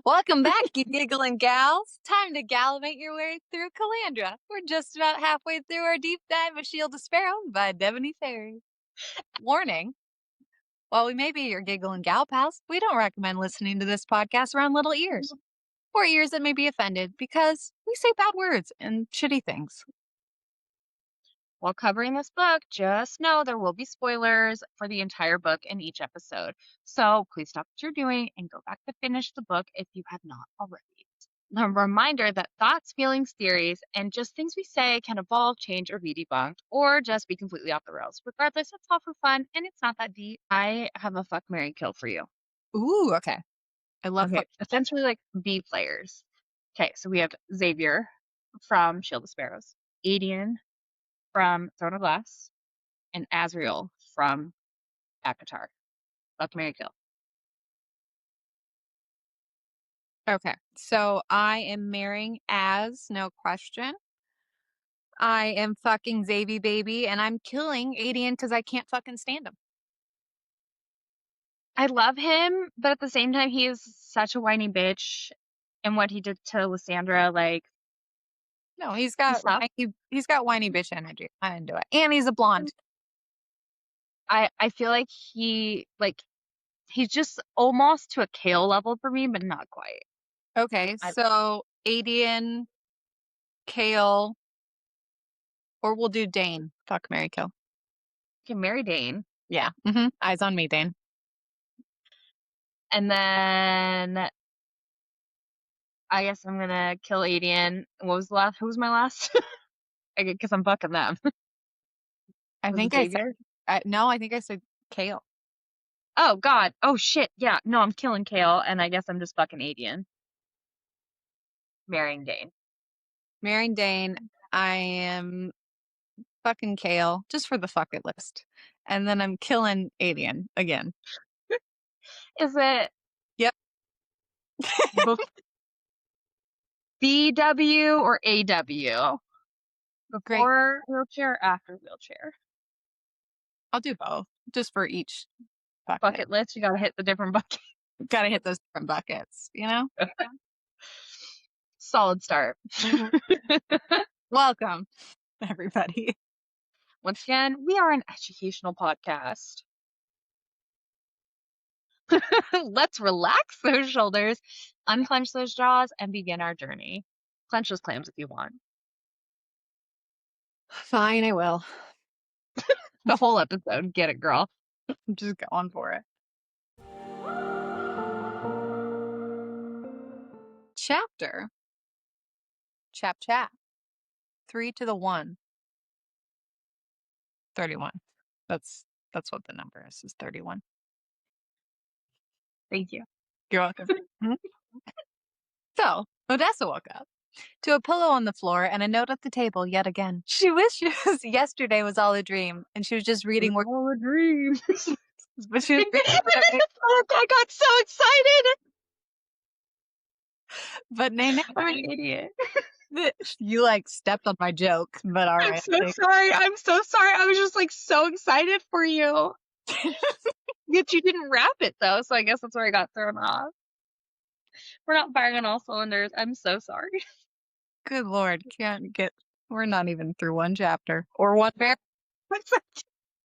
Welcome back, you giggling gals. Time to gallivate your way through Calandra. We're just about halfway through our deep dive of Shield of Sparrows by Devney Fairy. Warning, while we may be your giggling gal pals, we don't recommend listening to this podcast around little ears. Or ears that may be offended because we say bad words and shitty things. While covering this book, just know there will be spoilers for the entire book in each episode. So please stop what you're doing and go back to finish the book if you have not already. A reminder that thoughts, feelings, theories, and just things we say can evolve, change, or be debunked, or just be completely off the rails. Regardless, it's all for fun and it's not that deep. I have a fuck, marry, kill for you. Ooh, okay. I love Okay, essentially like B players. Okay, so we have Xavier from Shield of Sparrows, Adian from Throne of Glass, and Azrael from Akatar. Fuck, marry, kill. Okay, so I am marrying Az, no question. I am fucking Xavier baby, and I'm killing Adian because I can't fucking stand him. I love him, but at the same time, he is such a whiny bitch. And what he did to Lysandra, like, No, he's got whiny bitch energy. I'm into it, and he's a blonde. I feel like he's just almost to a Kale level for me, but not quite. Okay, so Adian, Kale, or we'll do Dane. Fuck, marry, kill. You can marry Dane. Yeah. Eyes on me, Dane. And then I guess I'm gonna kill Adian. What was the last? Who was my last? Because I'm fucking them. I think I said Kale. Oh God. Oh shit. Yeah. No, I'm killing Kale, and I guess I'm just fucking Adian. Marrying Dane. Marrying Dane. I am fucking Kale, just for the fuck it list. And then I'm killing Adian again. Is it? Yep. BW or AW? Great. Before wheelchair or after wheelchair? I'll do both, just for each Bucket list, you gotta hit the different buckets. Gotta hit those different buckets, you know? Solid start. Welcome, everybody. Once again, we are an educational podcast. Let's relax those shoulders, unclench those jaws, and begin our journey. Clench those clams if you want. Fine, I will. The whole episode. Get it, girl. I'm just going for it. Chapter. Chap. 3 to the 1. 31. That's what the number is 31. Thank you. You're welcome. So, Odessa woke up to a pillow on the floor and a note at the table yet again. She wishes yesterday was all a dream, and she was just reading all a dream. But she was I got so excited. But Nene, I'm an idiot. You like stepped on my joke, but all right. I'm so sorry. I was just like so excited for you. Yet you didn't wrap it though, so I guess that's where I got thrown off. We're not firing on all cylinders. I'm so sorry. Good Lord, we're not even through one chapter or one paragraph.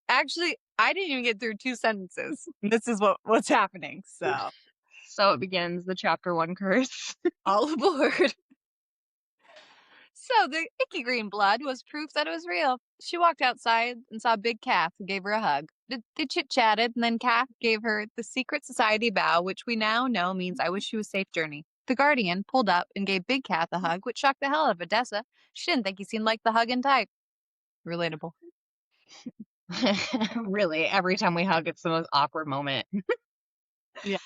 Actually, I didn't even get through 2 sentences. This is what's happening. So it begins the chapter 1 curse. All aboard. So the icky green blood was proof that it was real. She walked outside and saw Big Calf, who gave her a hug. They chit-chatted, and then Calf gave her the secret society bow, which we now know means I wish you a safe journey. The Guardian pulled up and gave Big Calf a hug, which shocked the hell out of Odessa. She didn't think he seemed like the hugging type. Relatable. Really, every time we hug, it's the most awkward moment. Yeah.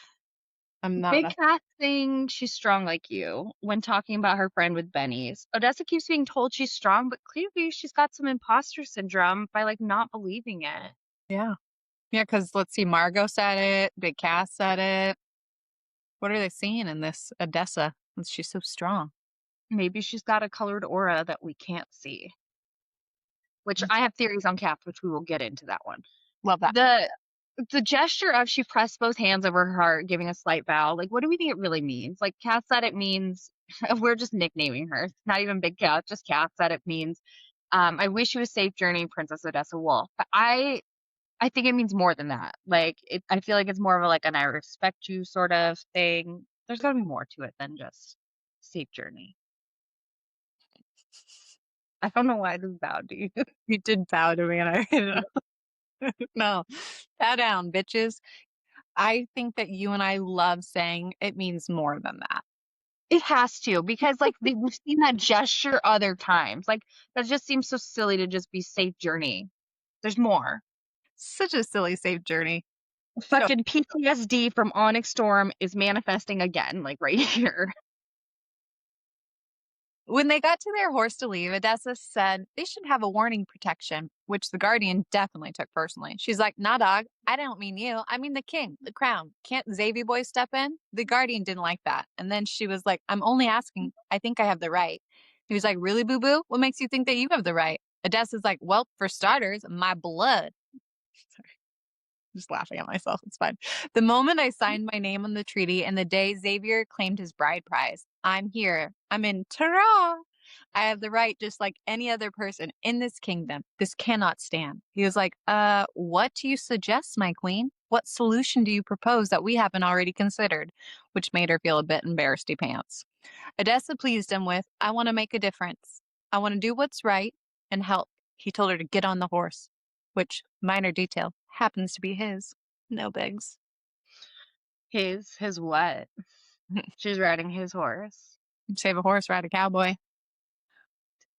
I'm not. Big Cat saying she's strong like you when talking about her friend with Benny's. Odessa keeps being told she's strong, but clearly she's got some imposter syndrome by like not believing it. Yeah. Yeah, because let's see, Margot said it, Big Cass said it. What are they seeing in this Odessa? She's so strong. Maybe she's got a colored aura that we can't see. Which I have theories on Cap, which we will get into that one. Love that. the gesture of she pressed both hands over her heart, giving a slight bow. Like, what do we think it really means? Like, Kat said it means, we're just nicknaming her. Not even Big Cat, just Kat said it means, I wish you a safe journey, Princess Odessa Wolf. But I think it means more than that. Like, I feel like it's more of a, like an I respect you sort of thing. There's gotta be more to it than just safe journey. I don't know why I just bowed to you. You did bow to me, and I no, bow down, bitches. I think that you and I love saying it means more than that. It has to, because like we've seen that gesture other times. Like that just seems so silly to just be safe journey. There's more. Such a silly safe journey. So Fucking PTSD from Onyx Storm is manifesting again, like right here. when they got to their horse to leave, Odessa said they should have a warning protection, which the Guardian definitely took personally. She's like, nah, dog, I don't mean you. I mean the king, the crown. Can't Xavier boy step in? The Guardian didn't like that. And then she was like, I'm only asking. I think I have the right. He was like, really, boo boo? What makes you think that you have the right? Odessa's like, well, for starters, my blood. Just laughing at myself. It's fine. The moment I signed my name on the treaty and the day Xavier claimed his bride prize, I'm here. I'm in Tara. I have the right, just like any other person in this kingdom. This cannot stand. He was like, what do you suggest, my queen? What solution do you propose that we haven't already considered? Which made her feel a bit embarrassed pants. Odessa pleased him with, I want to make a difference. I want to do what's right and help. He told her to get on the horse, which, minor detail, happens to be his. No bigs. His what? She's riding his horse. Save a horse, ride a cowboy.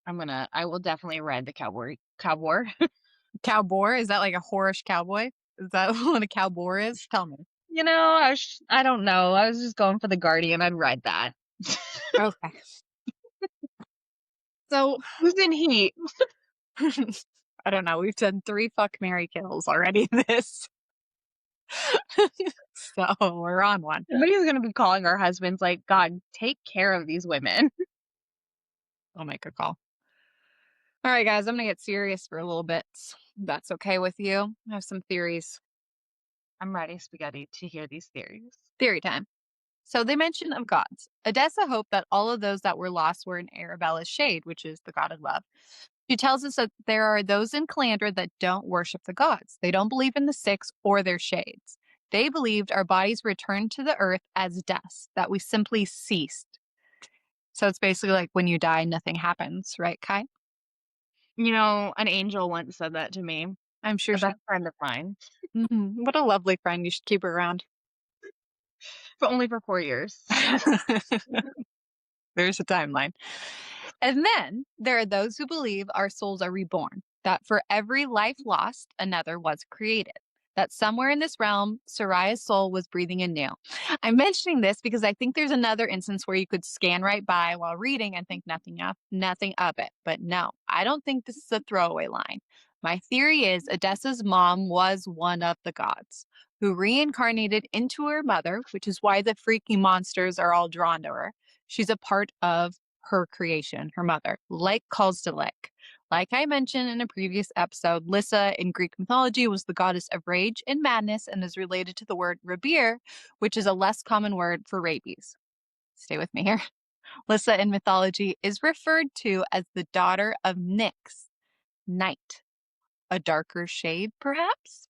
I will definitely ride the cowboy. Cowboy? Cowboy? Is that like a whorish cowboy? Is that what a cowboy is? Tell me. You know, I don't know. I was just going for the Guardian. I'd ride that. Okay. So, Who's in heat? I don't know. We've done 3 fuck Mary kills already this. So, we're on one. Somebody's gonna be calling our husbands like, God, take care of these women. I'll make a call. All right, guys, I'm going to get serious for a little bit. If that's okay with you. I have some theories. I'm ready, Spaghetti, to hear these theories. Theory time. So they mention of gods. Odessa hoped that all of those that were lost were in Arabella's shade, which is the god of love. She tells us that there are those in Calandra that don't worship the gods. They don't believe in the six or their shades. They believed our bodies returned to the earth as dust, that we simply ceased. So it's basically like when you die, nothing happens, right, Kai? You know, an angel once said that to me. I'm sure A best friend of mine. What a lovely friend. You should keep her around. But only for 4 years. There's a timeline. And then there are those who believe our souls are reborn, that for every life lost, another was created. That somewhere in this realm, Soraya's soul was breathing anew. I'm mentioning this because I think there's another instance where you could scan right by while reading and think nothing of it. But no, I don't think this is a throwaway line. My theory is Odessa's mom was one of the gods who reincarnated into her mother, which is why the freaky monsters are all drawn to her. She's a part of her creation, her mother, like Kalzdalek. Like I mentioned in a previous episode, Lissa in Greek mythology was the goddess of rage and madness and is related to the word rabir, which is a less common word for rabies. Stay with me here. Lissa in mythology is referred to as the daughter of Nyx, night, a darker shade, perhaps?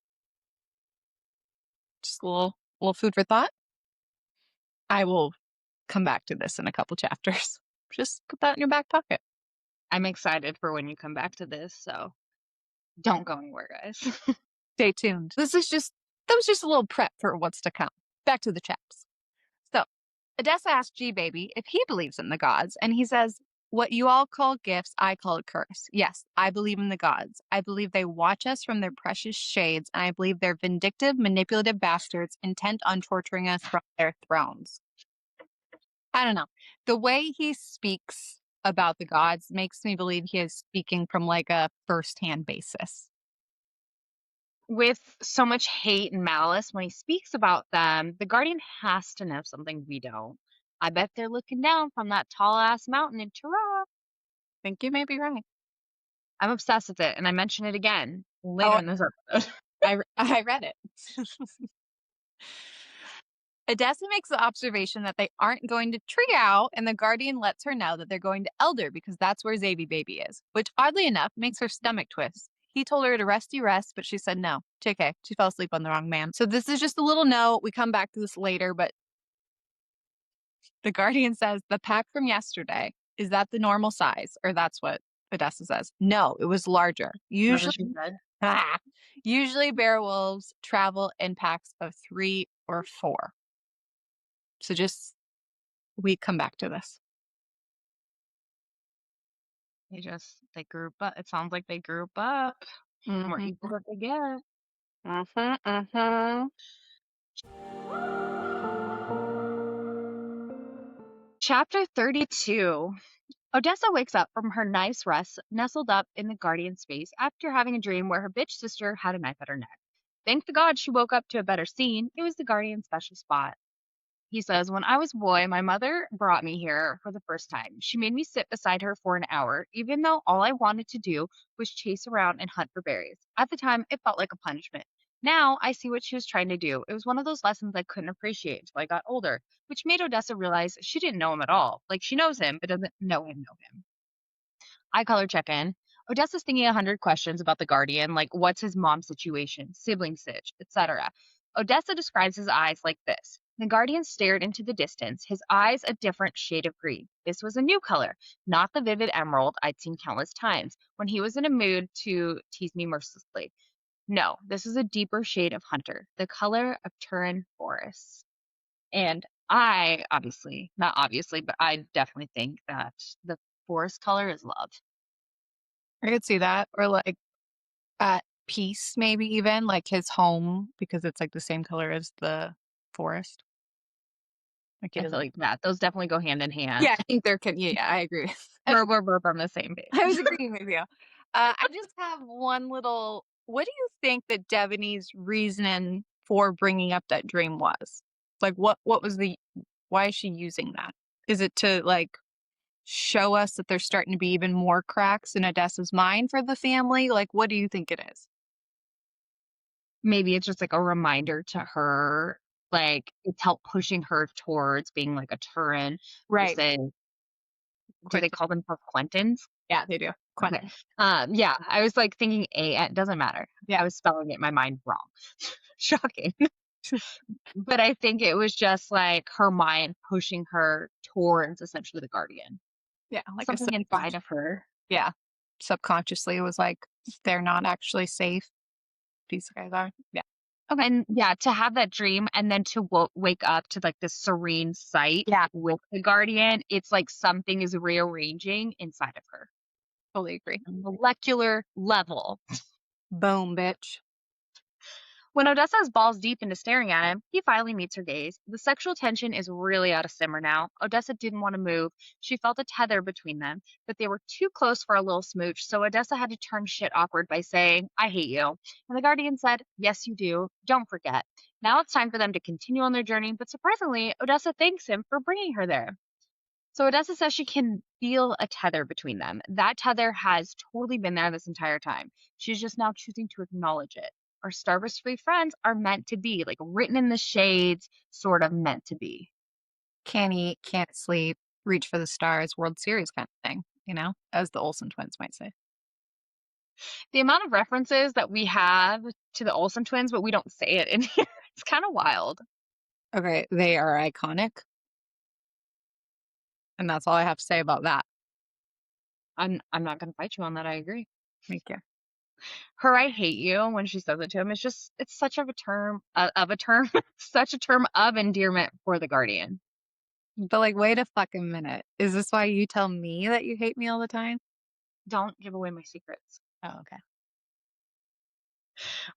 Just a little food for thought. I will come back to this in a couple chapters. Just put that in your back pocket. I'm excited for when you come back to this, so don't go anywhere, guys. Stay tuned. That was just a little prep for what's to come. Back to the chaps. So, Odessa asked G Baby if he believes in the gods, and he says, what you all call gifts, I call a curse. Yes, I believe in the gods. I believe they watch us from their precious shades, and I believe they're vindictive, manipulative bastards intent on torturing us from their thrones. I don't know. The way he speaks about the gods makes me believe he is speaking from like a first-hand basis. With so much hate and malice when he speaks about them, the Guardian has to know something we don't. I bet they're looking down from that tall ass mountain in Tara. I think you may be right. I'm obsessed with it, and I mention it again later in this episode. I read it. Odessa makes the observation that they aren't going to tree out, and the Guardian lets her know that they're going to Elder because that's where Xavi baby is, which oddly enough makes her stomach twist. He told her to rest, but she said no. JK, she fell asleep on the wrong man. So this is just a little note. We come back to this later, but the Guardian says the pack from yesterday, is that the normal size? Or that's what Odessa says. No, it was larger. That's what she said. Usually bear wolves travel in packs of 3 or 4. So just, we come back to this. They group up. It sounds like they group up. The more equal that they get. Chapter 32. Odessa wakes up from her nice rest, nestled up in the Guardian space after having a dream where her bitch sister had a knife at her neck. Thank the God she woke up to a better scene. It was the Guardian's special spot. He says, when I was a boy, my mother brought me here for the first time. She made me sit beside her for an hour, even though all I wanted to do was chase around and hunt for berries. At the time, it felt like a punishment. Now, I see what she was trying to do. It was one of those lessons I couldn't appreciate until I got older, which made Odessa realize she didn't know him at all. Like, she knows him, but doesn't know him. I color check in. Odessa's thinking 100 questions about the Guardian, like what's his mom's situation, sibling sitch, etc. Odessa describes his eyes like this. The Guardian stared into the distance, his eyes a different shade of green. This was a new color, not the vivid emerald I'd seen countless times when he was in a mood to tease me mercilessly. No, this is a deeper shade of hunter, the color of Turin forests. And I not obviously, but I definitely think that the forest color is love. I could see that. Or like at peace, maybe even like his home, because it's like the same color as the forest. Like I feel like that. Those definitely go hand in hand. Yeah, I think they're yeah, I agree. We're on the same page. I was agreeing with you. I just have one little. What do you think that Devney's reasoning for bringing up that dream was? Like, what was the? Why is she using that? Is it to like show us that there's starting to be even more cracks in Odessa's mind for the family? Like, what do you think it is? Maybe it's just like a reminder to her, like it's help pushing her towards being like a Turin. Right. Do they call themselves Quentins? Yeah, they do. Okay. Yeah, I was like thinking it doesn't matter. Yeah, I was spelling it in my mind wrong. Shocking. But I think it was just like her mind pushing her towards essentially the Guardian. Yeah, like something inside of her. Yeah. Subconsciously, it was like they're not actually safe. These guys are. Yeah. Okay. And yeah, to have that dream and then to wake up to like this serene sight with the Guardian, it's like something is rearranging inside of her. Totally agree. On a molecular level. Boom, bitch. When Odessa is balls deep into staring at him, he finally meets her gaze. The sexual tension is really out of simmer now. Odessa didn't want to move. She felt a tether between them, but they were too close for a little smooch, so Odessa had to turn shit awkward by saying, I hate you. And the Guardian said, yes, you do. Don't forget. Now it's time for them to continue on their journey, but surprisingly, Odessa thanks him for bringing her there. So Odessa says she can feel a tether between them. That tether has totally been there this entire time. She's just now choosing to acknowledge it. Our Starburst free friends are meant to be, like written in the shades, sort of meant to be. Can't eat, can't sleep, reach for the stars, World Series kind of thing, you know, as the Olsen twins might say. The amount of references that we have to the Olsen twins, but we don't say it in here, it's kind of wild. Okay, they are iconic. And that's all I have to say about that. I'm not going to fight you on that. I agree. Thank you. Her I hate you when she says it to him, it's such of a term such a term of endearment for the Guardian. But like, wait a fucking minute. Is this why you tell me that you hate me all the time? Don't give away my secrets. Oh, okay.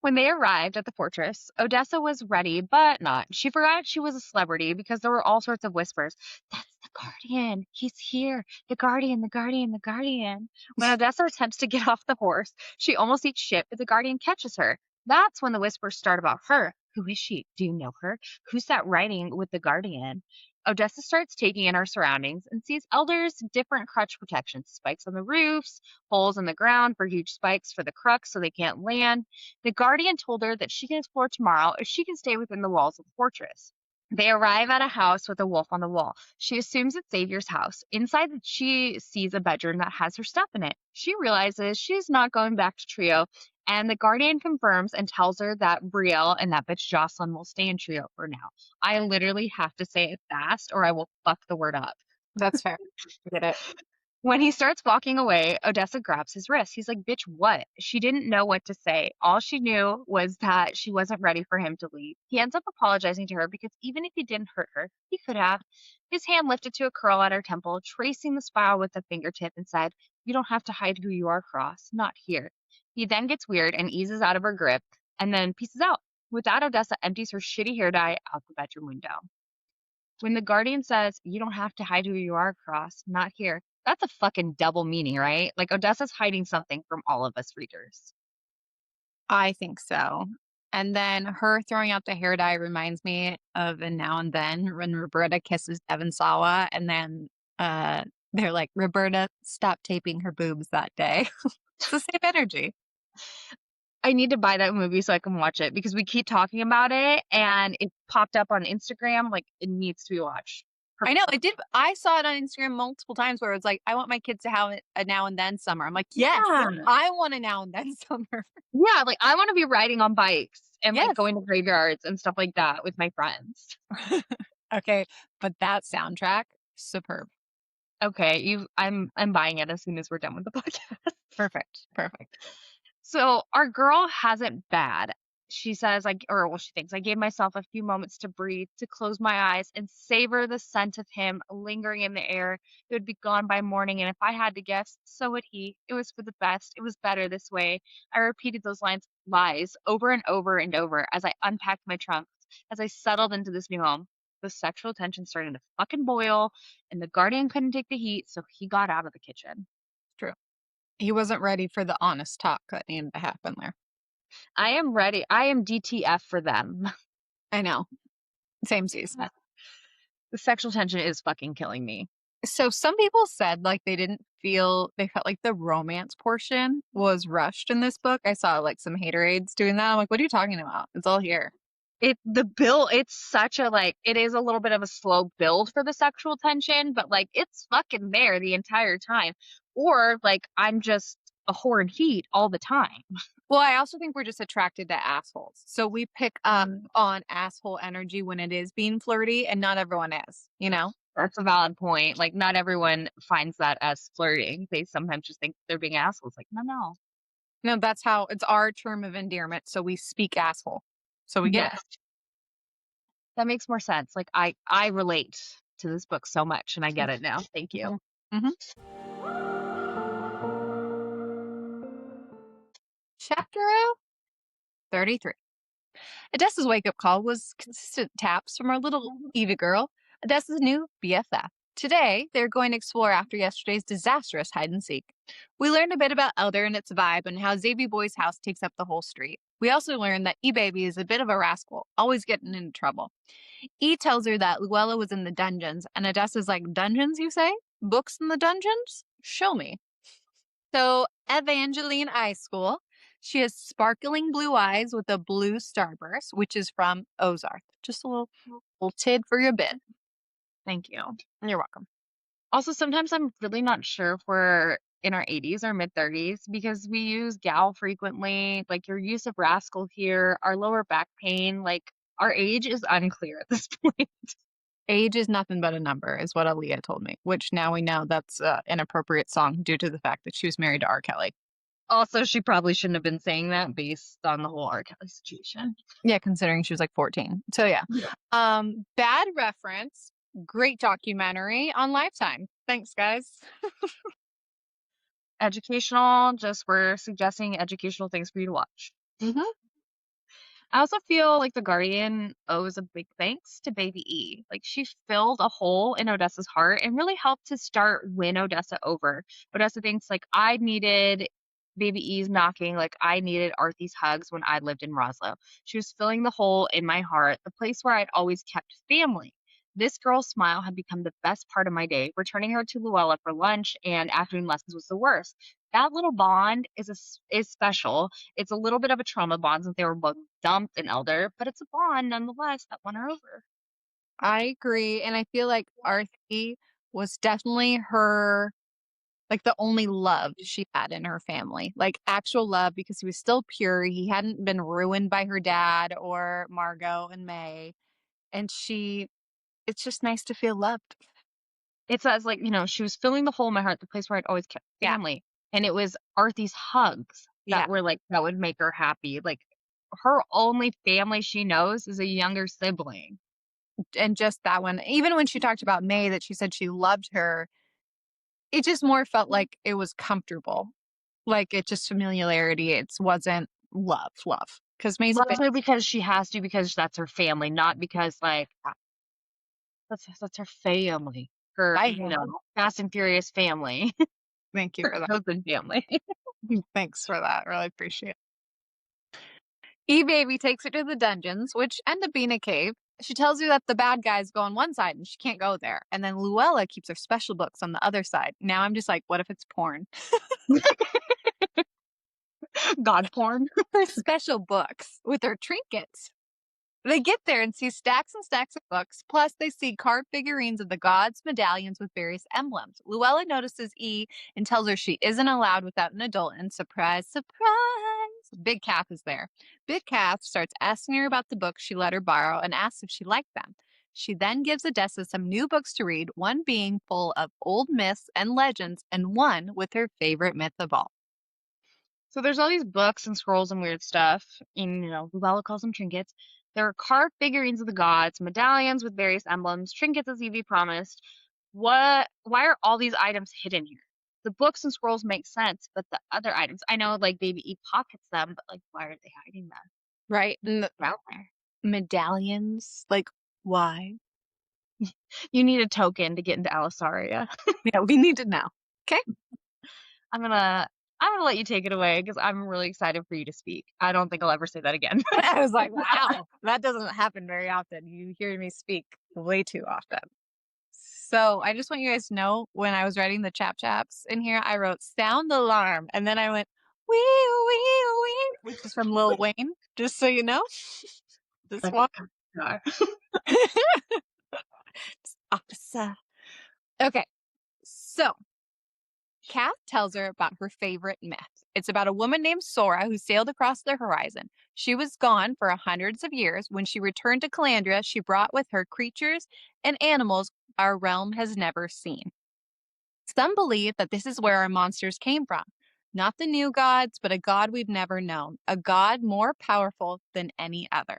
When they arrived at the fortress, Odessa was ready, but not. She forgot she was a celebrity because there were all sorts of whispers. That's the Guardian. He's here. The Guardian, the Guardian, the Guardian. When Odessa attempts to get off the horse, she almost eats shit, but the Guardian catches her. That's when the whispers start about her. Who is she? Do you know her? Who's that riding with the Guardian? Odessa starts taking in her surroundings and sees Elder's different crutch protections, spikes on the roofs, holes in the ground for huge spikes for the crux so they can't land. The Guardian told her that she can explore tomorrow if she can stay within the walls of the fortress. They arrive at a house with a wolf on the wall. She assumes it's Xavier's house. Inside, she sees a bedroom that has her stuff in it. She realizes she's not going back to Trio, and the Guardian confirms and tells her that Brielle and that bitch Jocelyn will stay in Trio for now. I literally have to say it fast or I will fuck the word up. That's fair. Get it. When he starts walking away, Odessa grabs his wrist. He's like, bitch, what? She didn't know what to say. All she knew was that she wasn't ready for him to leave. He ends up apologizing to her because even if he didn't hurt her, he could have. His hand lifted to a curl at her temple, tracing the spiral with a fingertip and said, you don't have to hide who you are, Cross. Not here. He then gets weird and eases out of her grip and then pieces out. With that, Odessa empties her shitty hair dye out the bedroom window. When the Guardian says, you don't have to hide who you are, Cross, not here, that's a fucking double meaning, right? Like, Odessa's hiding something from all of us readers. I think so. And then her throwing out the hair dye reminds me of a Now and Then when Roberta kisses Devon Sawa, and then they're like, Roberta stopped taping her boobs that day. It's the same energy. I need to buy that movie so I can watch it because we keep talking about it and it popped up on Instagram. Like, it needs to be watched. I know it did. I saw it on Instagram multiple times where it was like, I want my kids to have a Now and Then summer. I'm like, yes, Yeah. I want a Now and Then summer. Yeah, like I want to be riding on bikes and Yes. like going to graveyards and stuff like that with my friends. Okay, but that soundtrack, superb. Okay, I'm buying it as soon as we're done with the podcast. Perfect. So our girl has it bad. She says, she thinks, I gave myself a few moments to breathe, to close my eyes and savor the scent of him lingering in the air. It would be gone by morning, and if I had to guess, so would he. It was for the best. It was better this way. I repeated those lies over and over and over as I unpacked my trunks, as I settled into this new home. The sexual tension started to fucking boil, and the Guardian couldn't take the heat, so he got out of the kitchen. True. He wasn't ready for the honest talk that needed to happen there. I am ready. I am DTF for them. I know. Same season. The sexual tension is fucking killing me. So some people said like they felt like the romance portion was rushed in this book. I saw like some haterades doing that. I'm like, what are you talking about? It's all here. It's such a it is a little bit of a slow build for the sexual tension, but like it's fucking there the entire time. Or like I'm just a whore in heat all the time. Well, I also think we're just attracted to assholes. So we pick up on asshole energy when it is being flirty, and not everyone is, you know? That's a valid point. Like not everyone finds that as flirting. They sometimes just think they're being assholes. Like, no. No, that's how it's our term of endearment. So we speak asshole. So we get it. That makes more sense. Like I relate to this book so much and I get it now. Thank you. Mm-hmm. Chapter 33. Odessa's wake-up call was consistent taps from our little Eva girl, Odessa's new BFF. Today, they're going to explore after yesterday's disastrous hide-and-seek. We learned a bit about Elder and its vibe and how Xavier Boy's house takes up the whole street. We also learned that E-Baby is a bit of a rascal, always getting into trouble. E tells her that Luella was in the dungeons, and Odessa's like, dungeons, you say? Books in the dungeons? Show me. So, Evangeline Eye School. She has sparkling blue eyes with a blue starburst, which is from Ozark. Just a little tid for your bit. Thank you. You're welcome. Also, sometimes I'm really not sure if we're in our 80s or mid 30s because we use gal frequently. Like your use of rascal here, our lower back pain, like our age is unclear at this point. Age is nothing but a number, is what Aaliyah told me, which now we know that's an inappropriate song due to the fact that she was married to R. Kelly. Also, she probably shouldn't have been saying that based on the whole R. Kelly situation. Yeah, considering she was like 14. So yeah. Bad reference. Great documentary on Lifetime. Thanks, guys. Educational, just we're suggesting educational things for you to watch. Mm-hmm. I also feel like the Guardian owes a big thanks to Baby E. Like she filled a hole in Odessa's heart and really helped to win Odessa over. Odessa thinks like I needed Baby E's knocking, like I needed Arthy's hugs when I lived in Roslo. She was filling the hole in my heart, the place where I'd always kept family. This girl's smile had become the best part of my day. Returning her to Luella for lunch and afternoon lessons was the worst. That little bond is special. It's a little bit of a trauma bond since they were both dumped and elder, but it's a bond nonetheless that won her over. I agree, and I feel like Arthi was definitely her like, the only love she had in her family, like, actual love because he was still pure, he hadn't been ruined by her dad or Margot and May, and it's just nice to feel loved. It says, like, she was filling the hole in my heart, the place where I'd always kept Yeah, family. And it was Arthy's hugs yeah, that were like, that would make her happy. Like, her only family she knows is a younger sibling. and just that one even when she talked about May that she said she loved her, it just more felt like it was comfortable, like, it just familiarity, it wasn't love, because May's a bit. Loves her because she has to, because that's her family, not because, like, that's her family. Her, I know. Fast and Furious family. Thank you Her for that. chosen family. Thanks for that, really appreciate it. E-Baby takes her to the dungeons, which end up being a cave. She tells her that the bad guys go on one side and she can't go there. And then Luella keeps her special books on the other side. Now I'm just like, what if it's porn? God porn. Her special books with her trinkets. They get there and see stacks and stacks of books, plus they see carved figurines of the gods' medallions with various emblems. Luella notices E and tells her she isn't allowed without an adult, and surprise, surprise, Big Calf is there. Big Calf starts asking her about the books she let her borrow and asks if she liked them. She then gives Odessa some new books to read, one being full of old myths and legends, and one with her favorite myth of all. So there's all these books and scrolls and weird stuff. And, Luella calls them trinkets. There are carved figurines of the gods, medallions with various emblems, trinkets as Evie promised. Why are all these items hidden here? The books and scrolls make sense, but the other items, I know, like, Baby E pockets them, but, like, why are they hiding them? Right? And the They're out there. medallions, like, why? You need a token to get into Alessaria. Yeah, we need to know. Okay? I'm gonna I'm gonna let you take it away because I'm really excited for you to speak. I don't think I'll ever say that again. I was like, wow, that doesn't happen very often. You hear me speak way too often. So I just want you guys to know when I was writing the chaps in here, I wrote sound alarm. And then I went, wee, wee, wee, which is from Lil Wayne, just so you know. This Like, one. God. Officer. Okay. So Kath tells her about her favorite myth. It's about a woman named Sora who sailed across the horizon. She was gone for hundreds of years. When she returned to Calandria, she brought with her creatures and animals our realm has never seen. Some believe that this is where our monsters came from. Not the new gods, but a god we've never known, a god more powerful than any other.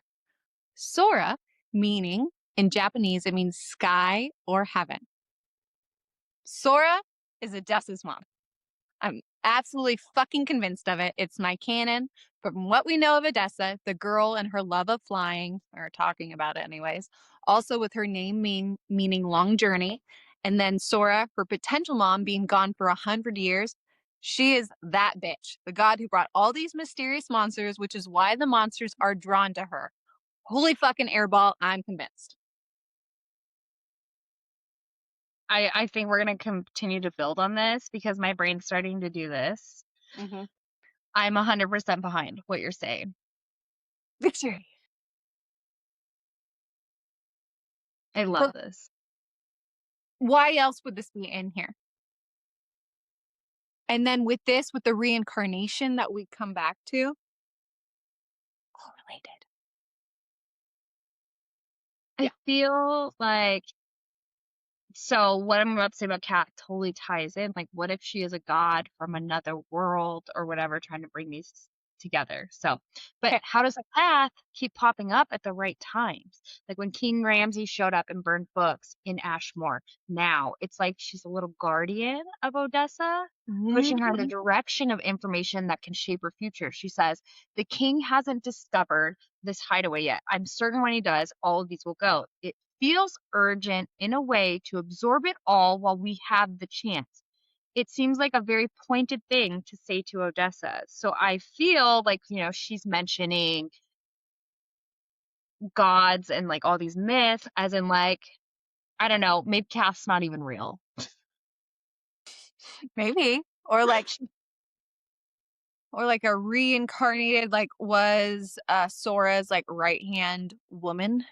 Sora, meaning in Japanese, it means sky or heaven. Sora is Odessa's mom. I'm absolutely fucking convinced of it. It's my canon. But from what we know of Odessa, the girl and her love of flying, or talking about it anyways, also with her name meaning long journey, and then Sora, her potential mom, being gone for 100 years, she is that bitch, the god who brought all these mysterious monsters, which is why the monsters are drawn to her. Holy fucking airball, I'm convinced. I think we're gonna continue to build on this because my brain's starting to do this. Mm-hmm. I'm 100% behind what you're saying. Victory. I love this. Why else would this be in here? And then with this, with the reincarnation that we come back to, all related. I feel like, so what I'm about to say about Kat totally ties in. Like, what if she is a god from another world or whatever, trying to bring these together? So, but Okay. how does the path keep popping up at the right times? Like when King Ramsay showed up and burned books in Ashmore. Now it's like she's a little guardian of Odessa, pushing her in the direction of information that can shape her future. She says, the king hasn't discovered this hideaway yet. I'm certain when he does, all of these will go. It feels urgent in a way to absorb it all while we have the chance. It seems like a very pointed thing to say to Odessa. So I feel like, she's mentioning gods and like all these myths, as in like I don't know, maybe Cath's not even real. Maybe. Or like a reincarnated, like was Sora's like right hand woman.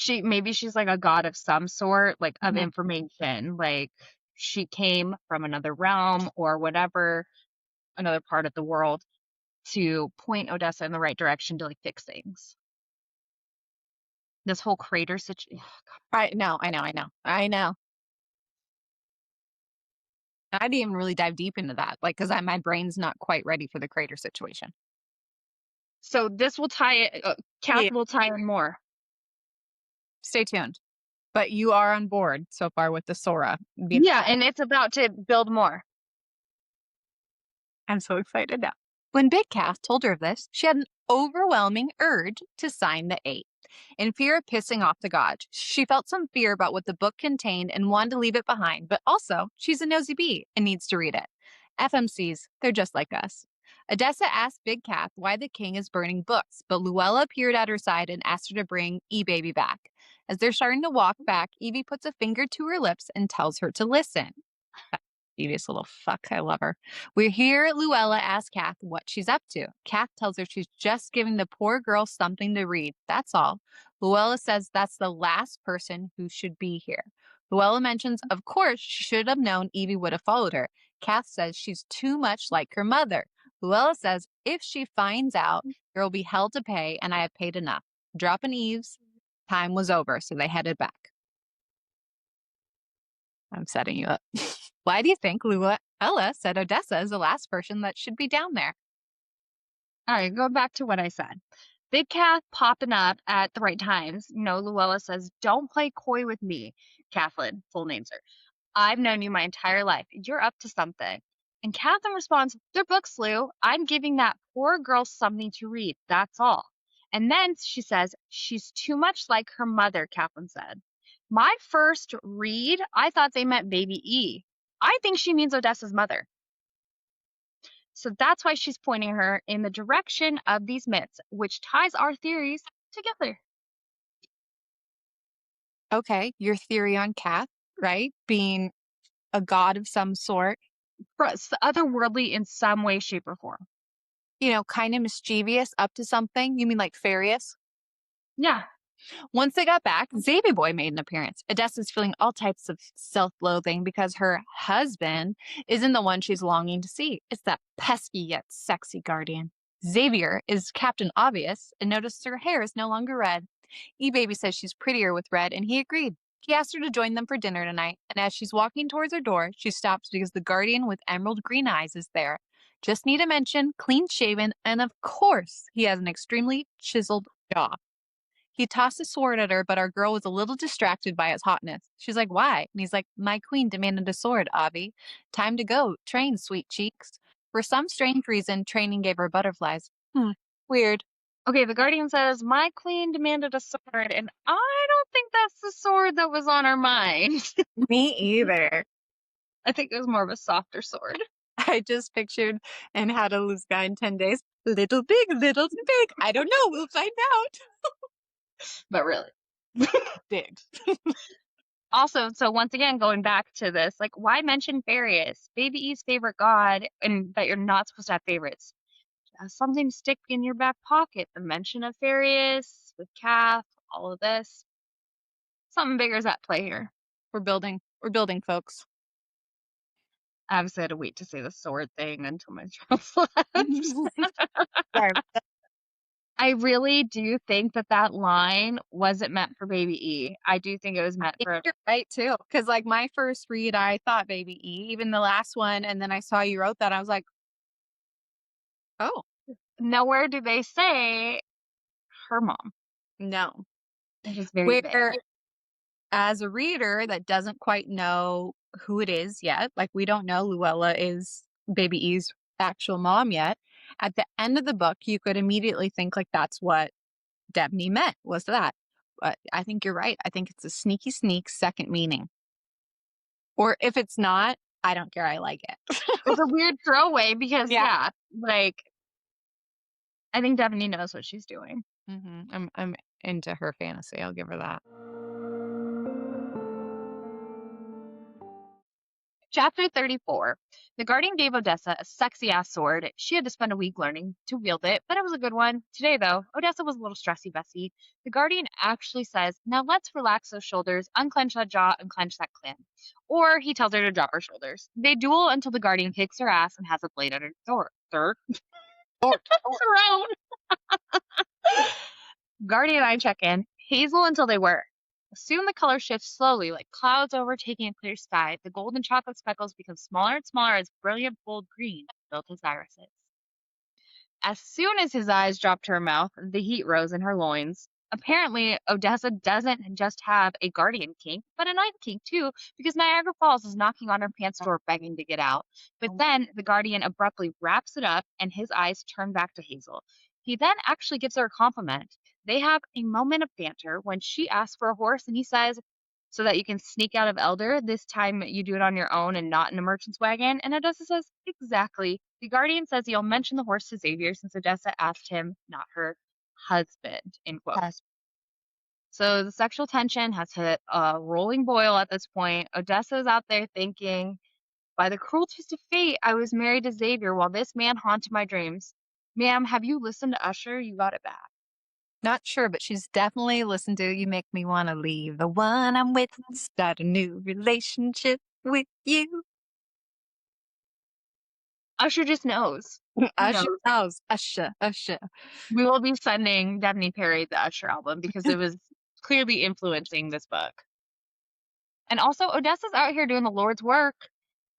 Maybe she's like a god of some sort, like of Mhm. information. Like she came from another realm or whatever, another part of the world to point Odessa in the right direction to like fix things. This whole crater situation. I know. I know. I didn't even really dive deep into that, like, because my brain's not quite ready for the crater situation. So this will tie it. Yeah. Cath will tie in more. Stay tuned. But you are on board so far with the Sora. Yeah, and it's about to build more. I'm so excited now. When Big Calf told her of this, she had an overwhelming urge to sign the 8. In fear of pissing off the gods, she felt some fear about what the book contained and wanted to leave it behind, but also, she's a nosy bee and needs to read it. FMCs, they're just like us. Odessa asked Big Calf why the king is burning books, but Luella appeared at her side and asked her to bring E-Baby back. As they're starting to walk back, Evie puts a finger to her lips and tells her to listen. Devious little fuck. I love her. We hear Luella ask Kath what she's up to. Kath tells her she's just giving the poor girl something to read. That's all. Luella says that's the last person who should be here. Luella mentions, of course, she should have known Evie would have followed her. Kath says she's too much like her mother. Luella says if she finds out, there will be hell to pay, and I have paid enough. Dropping Eve's time was over, so they headed back. I'm setting you up. Why do you think Luella said Odessa is the last person that should be down there? All right, go back to what I said. Big Cath popping up at the right times. Luella says, "Don't play coy with me." Cathlin, full names her. "I've known you my entire life. You're up to something." And Catherine responds, "They're books, Lou. I'm giving that poor girl something to read. That's all." And then she says, "She's too much like her mother," Catherine said. My first read, I thought they meant baby E. I think she means Odessa's mother. So that's why she's pointing her in the direction of these myths, which ties our theories together. Okay, your theory on Kath, right? Being a god of some sort, Otherworldly in some way, shape, or form. kind of mischievous, up to something. You mean like farious? Yeah. Once they got back, Xavier Boy made an appearance. Odessa's feeling all types of self-loathing because her husband isn't the one she's longing to see. It's that pesky yet sexy guardian. Xavier is Captain Obvious and noticed her hair is no longer red. E-Baby says she's prettier with red, and he agreed. He asked her to join them for dinner tonight, and as she's walking towards her door, she stops because the guardian with emerald green eyes is there. Just need to mention, clean-shaven, and of course, he has an extremely chiseled jaw. He tossed a sword at her, but our girl was a little distracted by his hotness. She's like, why? And he's like, my queen demanded a sword, Avi. Time to go. Train, sweet cheeks. For some strange reason, training gave her butterflies. Weird. Okay, the Guardian says, "My queen demanded a sword," and I don't think that's the sword that was on her mind. Me either. I think it was more of a softer sword. I just pictured and how to lose guy in 10 days. Little big, little big. I don't know. We'll find out. But really. Big. Also, so once again, going back to this, like, why mention Farius, Baby E's favorite god, and that you're not supposed to have favorites? Something to stick in your back pocket. The mention of Farius with Cath, all of this. Something bigger is at play here. We're building. We're building, folks. I obviously had to wait to say the sword thing until my Charles left. Sorry. I really do think that line wasn't meant for Baby E. I do think it was meant for. You're right, too. Because, like, my first read, I thought Baby E, even the last one, and then I saw you wrote that. I was like, oh. Nowhere do they say her mom. No. It is very vague. As a reader that doesn't quite know who it is yet, like we don't know Luella is Baby E's actual mom yet, at the end of the book, you could immediately think like that's what Devney meant, was that. But I think you're right. I think it's a sneaky sneak second meaning. Or if it's not, I don't care. I like it. It's a weird throwaway because, Yeah. like, I think Devney knows what she's doing. I'm into her fantasy. I'll give her that. Chapter 34. The Guardian gave Odessa a sexy ass sword. She had to spend a week learning to wield it, but it was a good one. Today, though, Odessa was a little stressy Bessie. The Guardian actually says, "Now let's relax those shoulders, unclench that jaw, and clench that chin." Or he tells her to drop her shoulders. They duel until the Guardian kicks her ass and has a blade at her throne. Guardian and I check in. Hazel until they were. Soon the color shifts slowly, like clouds overtaking a clear sky. The golden chocolate speckles become smaller and smaller as brilliant bold green filled his irises. As soon as his eyes dropped to her mouth, the heat rose in her loins. Apparently, Odessa doesn't just have a guardian kink, but a night kink too, because Niagara Falls is knocking on her pants door begging to get out. But then the guardian abruptly wraps it up and his eyes turn back to Hazel. He then actually gives her a compliment. They have a moment of banter when she asks for a horse and he says, "So that you can sneak out of Elder, this time you do it on your own and not in a merchant's wagon." And Odessa says, "Exactly." The Guardian says he'll mention the horse to Xavier since Odessa asked him, not her husband, in quotes. So the sexual tension has hit a rolling boil at this point. Odessa is out there thinking, by the cruel twist of fate, I was married to Xavier while this man haunted my dreams. Ma'am, have you listened to Usher? You got it bad. Not sure, but she's definitely listened to You Make Me Want to Leave the One I'm With and Start a New Relationship with You. Usher just knows. Usher knows. Usher, Usher. We will be sending Devney Perry the Usher album because it was clearly influencing this book. And also, Odessa's out here doing the Lord's work.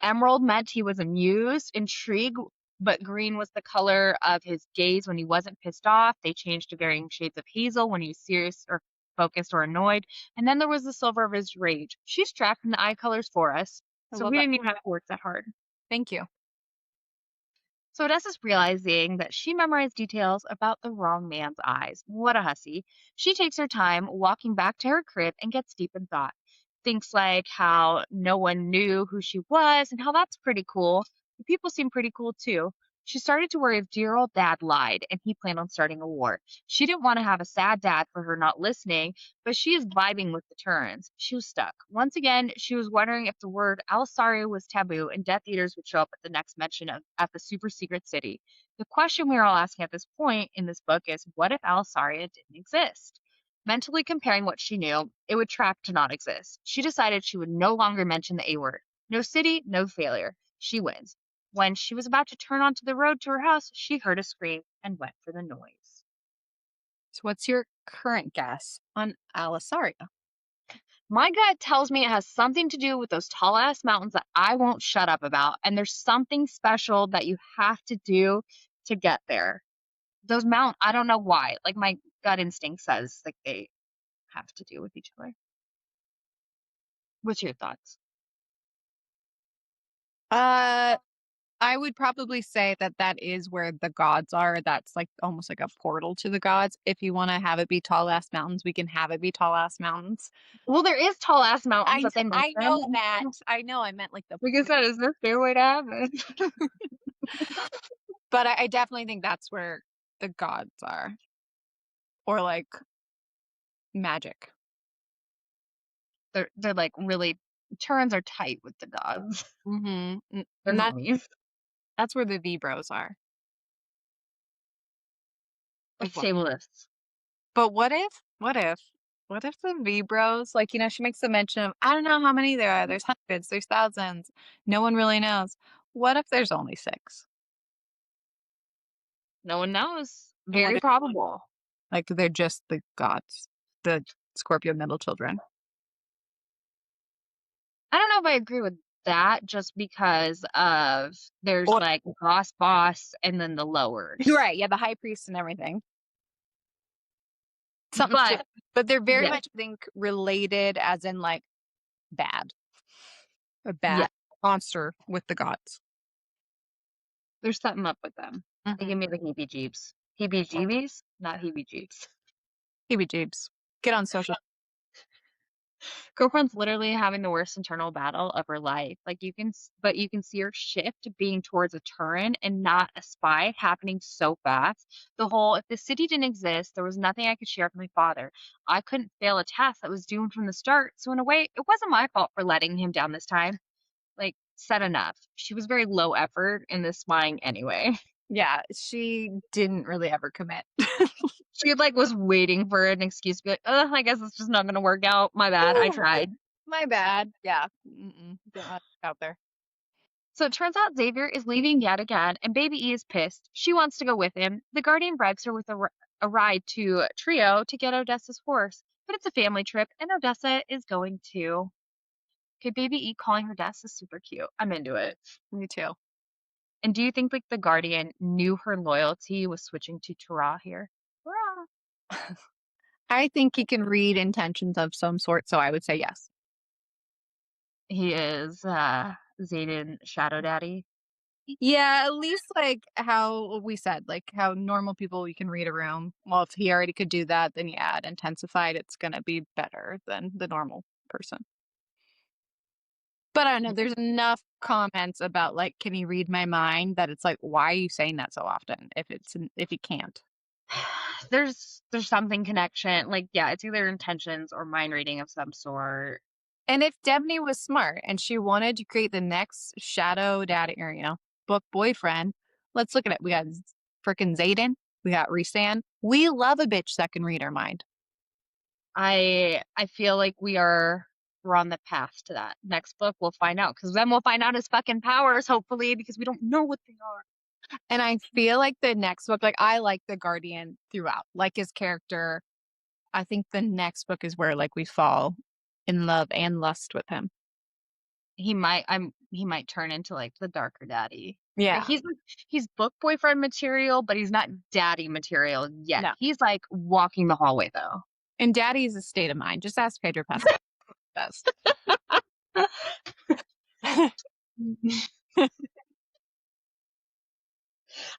Emerald meant he was amused, intrigued, but green was the color of his gaze when he wasn't pissed off. They changed to varying shades of hazel when he was serious or focused or annoyed. And then there was the silver of his rage. She's tracking the eye colors for us, so we didn't even have to work that hard. Thank you. So Odessa's realizing that she memorized details about the wrong man's eyes. What a hussy. She takes her time walking back to her crib and gets deep in thought. Things like how no one knew who she was and how that's pretty cool. The people seem pretty cool too. She started to worry if dear old dad lied and he planned on starting a war. She didn't want to have a sad dad for her not listening, but she is vibing with the turns. She was stuck. Once again, she was wondering if the word Alessaria was taboo and Death Eaters would show up at the next mention of at the super secret city. The question we're all asking at this point in this book is, what if Alessaria didn't exist? Mentally comparing what she knew, it would track to not exist. She decided she would no longer mention the A word. No city, no failure. She wins. When she was about to turn onto the road to her house, she heard a scream and went for the noise. So what's your current guess on Alessaria? My gut tells me it has something to do with those tall ass mountains that I won't shut up about. And there's something special that you have to do to get there. Those mountains, I don't know why. Like my gut instinct says like they have to do with each other. What's your thoughts? I would probably say that that is where the gods are. That's like almost like a portal to the gods. If you want to have it be tall ass mountains, we can have it be tall ass mountains. Well, there is tall ass mountains that they mention. I know that. I know. I meant like the. Like I said, is there a fair way to have it? But I definitely think that's where the gods are, or like magic. They're like really turns are tight with the gods. Mm-hmm. They're And homies. that's where the V-Bros are. Like what? Same lists. But what if the V-Bros, like, you know, she makes a mention of, I don't know how many there are. There's hundreds, there's thousands. No one really knows. What if there's only 6? No one knows. What Very if- probable. Like, they're just the gods, the Scorpio middle children. I don't know if I agree with that just because of there's Well- like boss and then the lowers. Right, yeah, the high priest and everything. But they're very yeah. much, I think, related as in, like, bad. A bad monster with the gods. There's something up with them. They give me the heebie-jeebies. Heebie-jeebies? Not heebie-jeebies. Heebie-jeebs. Get on social. Girlfriend's literally having the worst internal battle of her life. Like you can see her shift being towards a Turin and not a spy happening so fast. The whole, if the city didn't exist, there was nothing I could share with my father. I couldn't fail a task that was doomed from the start. So in a way, it wasn't my fault for letting him down this time. Like said enough. She was very low effort in this spying anyway. Yeah, she didn't really ever commit. She like was waiting for an excuse to be like, I guess it's just not gonna work out. My bad. I tried. My bad. Yeah. Didn't let it out there. So it turns out Xavier is leaving yet again, and Baby E is pissed. She wants to go with him. The Guardian bribes her with a ride to Trio to get Odessa's horse, but it's a family trip, and Odessa is going too. Okay, Baby E calling her Odessa is super cute. I'm into it. Me too. And do you think like the Guardian knew her loyalty was switching to Tara here? I think he can read intentions of some sort, so I would say yes. He is Xaden Shadow Daddy. Yeah, at least like how we said, like how normal people you can read a room. Well, if he already could do that, then yeah, it intensified. It's gonna be better than the normal person. But I don't know. There's enough comments about like, can he read my mind? That it's like, why are you saying that so often? If he can't. There's something connection. Like, yeah, it's either intentions or mind reading of some sort. And if Devney was smart and she wanted to create the next shadow daddy or, book boyfriend, let's look at it. We got frickin' Xaden. We got Rhysand. We love a bitch that can read our mind. I feel like we're on the path to that. Next book, we'll find out. Because then we'll find out his fucking powers, hopefully, because we don't know what they are. And I feel like the next book, like I like the Guardian throughout, like his character. I think the next book is where like we fall in love and lust with him. He might turn into like the darker daddy. Yeah. He's book boyfriend material, but he's not daddy material yet. No. He's like walking the hallway though. And daddy is a state of mind. Just ask Pedro Pascal. Best.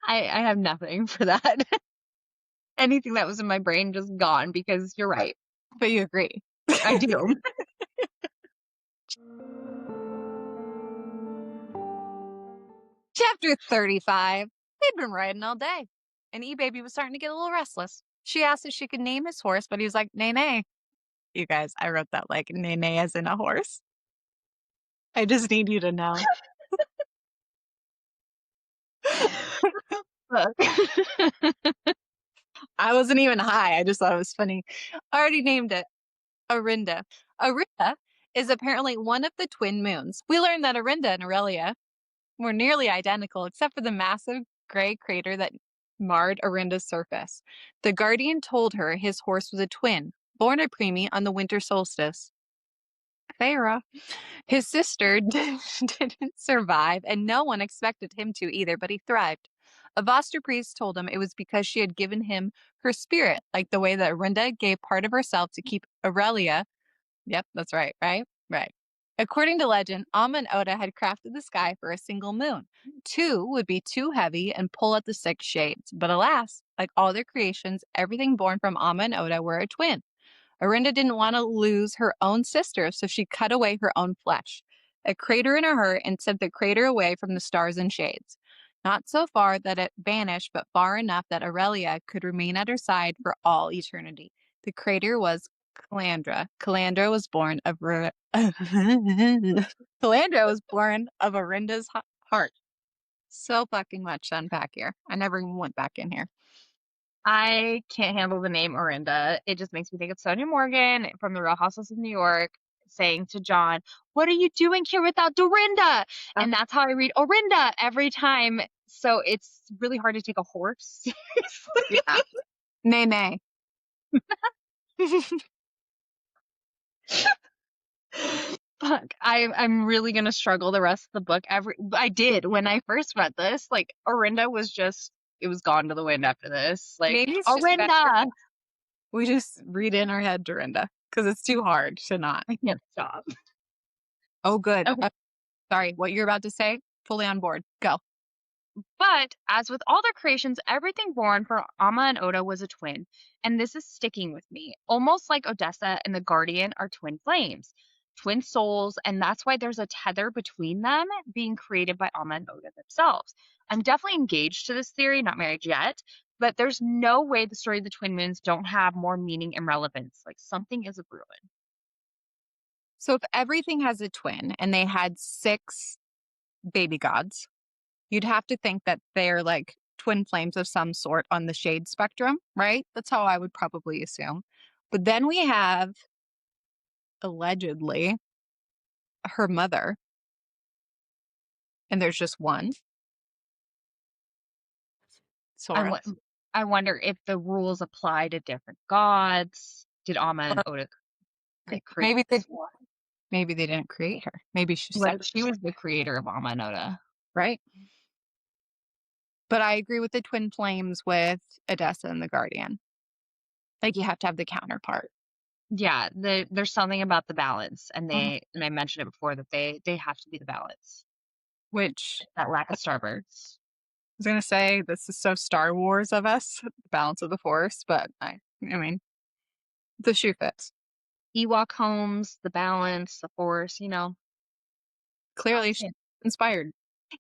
I have nothing for that. Anything that was in my brain just gone because you're right. But you agree. I do. Chapter 35. They'd been riding all day, and E-Baby was starting to get a little restless. She asked if she could name his horse, but he was like, nay, nay. You guys, I wrote that like nay, nay as in a horse. I just need you to know. I wasn't even high. I just thought it was funny. I already named it Orinda. Orinda is apparently one of the twin moons. We learned that Orinda and Aurelia were nearly identical, except for the massive gray crater that marred Orinda's surface. The Guardian told her his horse was a twin, born a preemie on the winter solstice. Farah. His sister didn't survive, and no one expected him to either, but he thrived. A Voster priest told him it was because she had given him her spirit, like the way that Orinda gave part of herself to keep Aurelia. Yep, that's right, right? Right. According to legend, Amma and Oda had crafted the sky for a single moon. Two would be too heavy and pull at the six shades. But alas, like all their creations, everything born from Amma and Oda were a twin. Orinda didn't want to lose her own sister, so she cut away her own flesh, a crater in her heart, and sent the crater away from the stars and shades. Not so far that it vanished, but far enough that Aurelia could remain at her side for all eternity. The crater was Calandra. Calandra was born of Calandra was born of Orinda's heart. So fucking much to unpack here. I never even went back in here. I can't handle the name Orinda. It just makes me think of Sonia Morgan from the Real Housewives of New York saying to John, "What are you doing here without Dorinda?" And that's how I read Orinda every time. So it's really hard to take a horse seriously. Yeah. Nay, nay. Fuck, I'm really gonna struggle the rest of the book. I did when I first read this. Like Orinda was just it was gone to the wind after this. Like Maybe it's Orinda. We just read in our head Dorinda because it's too hard to not. I can't stop. Oh, good. Okay. Sorry, what you're about to say, fully on board. Go. But as with all their creations, everything born from Amma and Oda was a twin. And this is sticking with me. Almost like Odessa and the Guardian are twin flames, twin souls, and that's why there's a tether between them being created by Amma and Oda themselves. I'm definitely engaged to this theory, not married yet, but there's no way the story of the twin moons don't have more meaning and relevance. Like something is a brewing. So if everything has a twin and they had 6 baby gods. You'd have to think that they're like twin flames of some sort on the shade spectrum, right? That's how I would probably assume. But then we have, allegedly, her mother, and there's just one, I, Sora. w- I wonder if the rules apply to different gods. Did Amma and Or Oda like create maybe this one? maybe they didn't create her. Maybe she What said, if she was the creator of Amma and Oda? right? But I agree with the twin flames with Odessa and the Guardian. Like you have to have the counterpart. Yeah, there's something about the balance, and Mhm. I mentioned it before that they have to be the balance. Which That lack I of starbursts. was gonna say this is so Star Wars of us, the balance of the Force, but I mean, the shoe fits. Ewok homes, the balance, the force, Clearly, she's Yeah. inspired.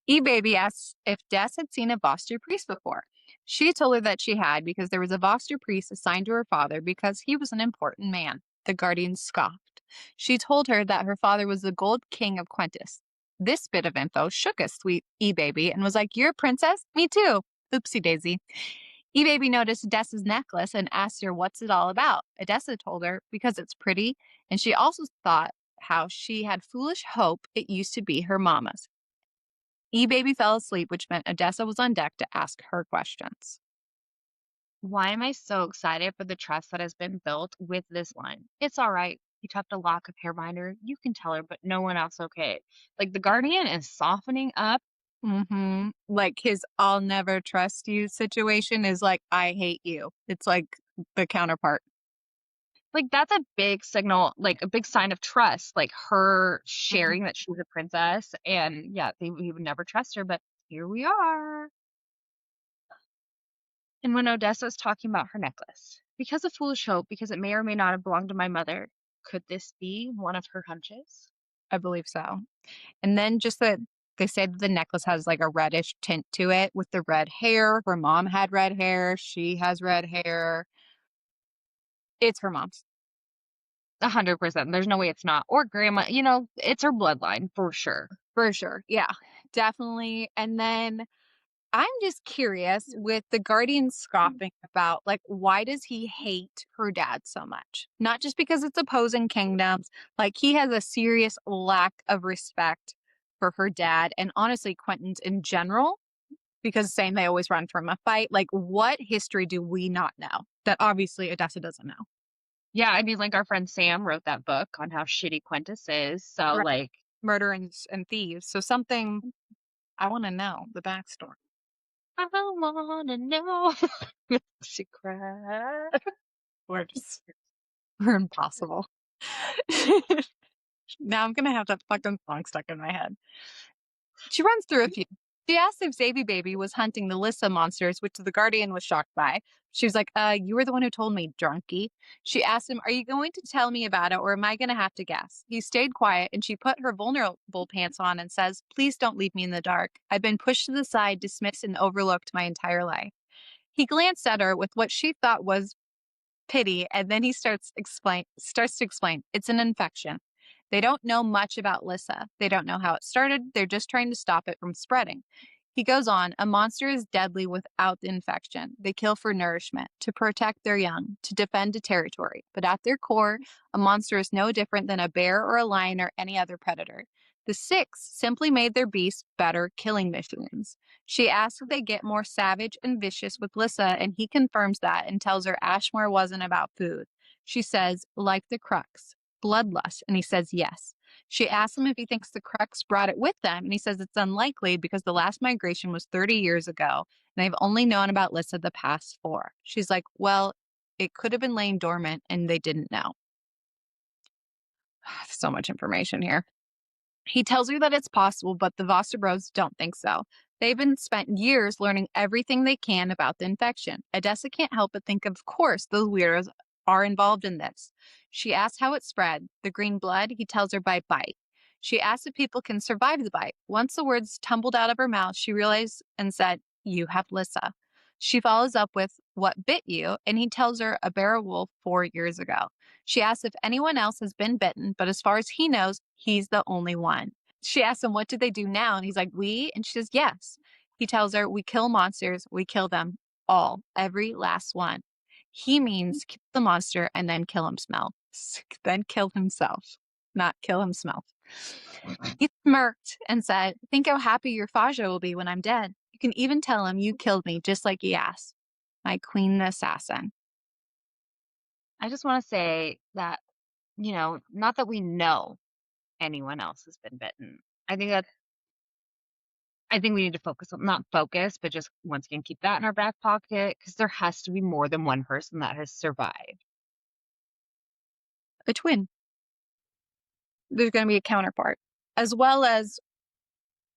E-Baby asks if Des had seen a Voster priest before. She told her that she had because there was a Voster priest assigned to her father because he was an important man. The Guardian scoffed. She told her that her father was the Gold King of Quentis. This bit of info shook a sweet E-Baby and was like, "You're a princess? Me too." Oopsie daisy. E-Baby noticed Odessa's necklace and asked her what's it all about. Odessa told her because it's pretty, and she also thought how she had foolish hope it used to be her mama's. E-Baby fell asleep, which meant Odessa was on deck to ask her questions. Why am I so excited for the trust that has been built with this line? It's all right. He tucked a lock of hair behind her. You can tell her, but no one else okay. Like the Guardian is softening up. Like his "I'll never trust you" situation is like "I hate you." It's like the counterpart. Like that's a big signal, like a big sign of trust. Like her Mhm. sharing that she's a princess, and yeah, he would never trust her, but here we are. And when Odessa's talking about her necklace, because of foolish hope, because it may or may not have belonged to my mother, could this be one of her hunches? I believe so. And then just that they say that the necklace has like a reddish tint to it with the red hair. Her mom had red hair. She has red hair. It's her mom's. 100%. There's no way it's not. Or grandma, it's her bloodline for sure. For sure. Yeah, definitely. And then I'm just curious with the Guardian scoffing about like why does he hate her dad so much? Not just because it's opposing kingdoms, like he has a serious lack of respect for her dad and honestly Quentin's in general because saying they always run from a fight. Like what history do we not know that obviously Odessa doesn't know? Yeah, I mean, like our friend Sam wrote that book on how shitty Quintus is. So, Right. like, Murder and thieves. So something I want to know the backstory. I wanna know. She cried. We're just we're impossible. Now I'm gonna have that fucking song stuck in my head. She runs through a few. She asked if Xavi Baby was hunting the Lissa monsters, which the Guardian was shocked by. She was like, you were the one who told me, drunkie. She asked him, are you going to tell me about it or am I going to have to guess? He stayed quiet and she put her vulnerable pants on and says, please don't leave me in the dark. I've been pushed to the side, dismissed, and overlooked my entire life. He glanced at her with what she thought was pity, and then he starts to explain it's an infection. They don't know much about Lissa. They don't know how it started. They're just trying to stop it from spreading. He goes on, a monster is deadly without the infection. They kill for nourishment, to protect their young, to defend a territory. But at their core, a monster is no different than a bear or a lion or any other predator. The six simply made their beasts better killing machines. She asks if they get more savage and vicious with Lissa, and he confirms that and tells her Ashmore wasn't about food. She says, like the Crux, bloodlust, and he says yes. She asks him if he thinks the Crux brought it with them, and he says it's unlikely because the last migration was 30 years ago, and they've only known about Lissa the past 4. She's like, well, it could have been laying dormant, and they didn't know. So much information here. He tells her that it's possible, but the Voster bros don't think so. They've been spent years learning everything they can about the infection. Odessa can't help but think, of course, those weirdos are involved in this. She asks how it spread. The green blood, he tells her by bite. She asks if people can survive the bite. Once the words tumbled out of her mouth, she realized and said, you have Lissa. She follows up with, what bit you? And he tells her a bear wolf 4 years ago. She asks if anyone else has been bitten, but as far as he knows, he's the only one. she asks him, what did they do now? And he's like, we? And she says, yes. He tells her, we kill monsters. We kill them all, every last one. He means kill the monster and then kill himself. Then kill himself, not kill himself. He smirked and said, think how happy your Faja will be when I'm dead. You can even tell him you killed me just like he asked. My queen the assassin. I just want to say that, not that we know anyone else has been bitten. I think we need to focus on, not focus, but just once again keep that in our back pocket because there has to be more than one person that has survived. A twin. There's going to be a counterpart, as well as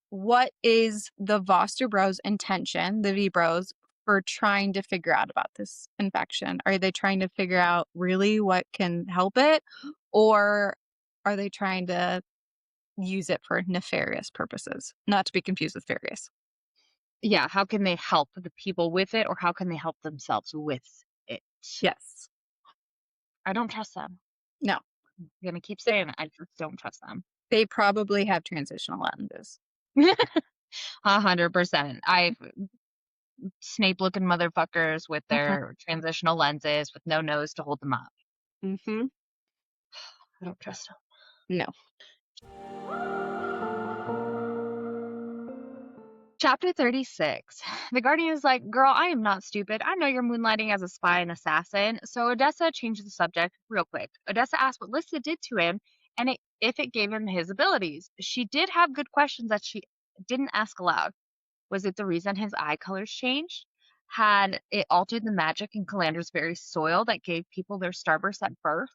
what is the Voster Bros intention, the V Bros, for trying to figure out about this infection? Are they trying to figure out really what can help it? Or are they trying to use it for nefarious purposes? Not to be confused with furious. Yeah, how can they help the people with it or how can they help themselves with it? Yes. I don't trust them. No. I'm going to keep saying it. I just don't trust them. They probably have transitional lenses. 100%. Snape-looking motherfuckers with their transitional lenses with no nose to hold them up. Mm-hmm. I don't trust them. No. Chapter 36. The Guardian is like, girl, I am not stupid. I know you're moonlighting as a spy and assassin. So Odessa changed the subject real quick. Odessa asked what Lissa did to him and if it gave him his abilities. She did have good questions that she didn't ask aloud. Was it the reason his eye colors changed? Had it altered the magic in Calandra's very soil that gave people their starburst at birth?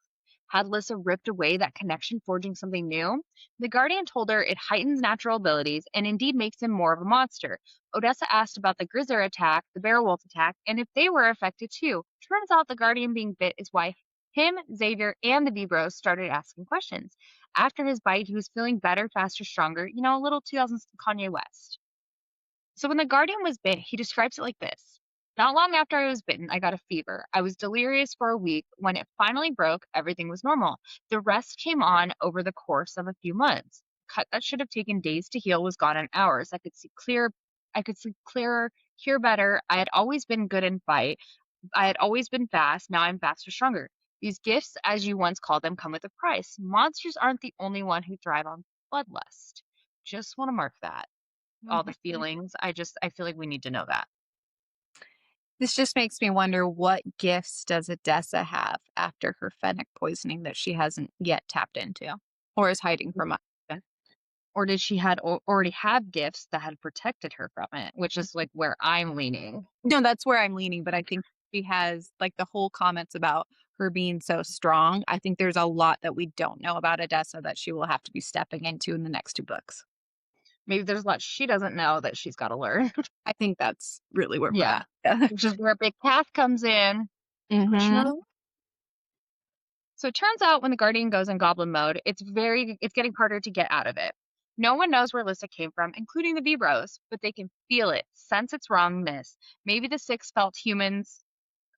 Had Lissa ripped away that connection, forging something new? The Guardian told her it heightens natural abilities and indeed makes him more of a monster. Odessa asked about the Grizzer attack, the Beowulf attack, and if they were affected too. Turns out the Guardian being bit is why him, Xavier, and the Vibros started asking questions. After his bite, he was feeling better, faster, stronger, a little 2000s Kanye West. So when the Guardian was bit, he describes it like this. Not long after I was bitten, I got a fever. I was delirious for a week. When it finally broke, everything was normal. The rest came on over the course of a few months. Cut that should have taken days to heal was gone in hours. I could see clearer, hear better. I had always been good in fight. I had always been fast. Now I'm faster, stronger. These gifts, as you once called them, come with a price. Monsters aren't the only one who thrive on bloodlust. Just want to mark that. All the feelings. I feel like we need to know that. This just makes me wonder, what gifts does Odessa have after her fennec poisoning that she hasn't yet tapped into or is hiding from us? Or did she already have gifts that had protected her from it, which is like where I'm leaning. No, that's where I'm leaning, but I think she has, like, the whole comments about her being so strong. I think there's a lot that we don't know about Odessa that she will have to be stepping into in the next 2 books. Maybe there's a lot she doesn't know that she's got to learn. I think that's really where Yeah. we're at. Which is where Big Cath comes in. Mhm. So it turns out when the Guardian goes in goblin mode, it's getting harder to get out of it. No one knows where Lissa came from, including the Vibros, but they can feel it, sense its wrongness. Maybe the six felt humans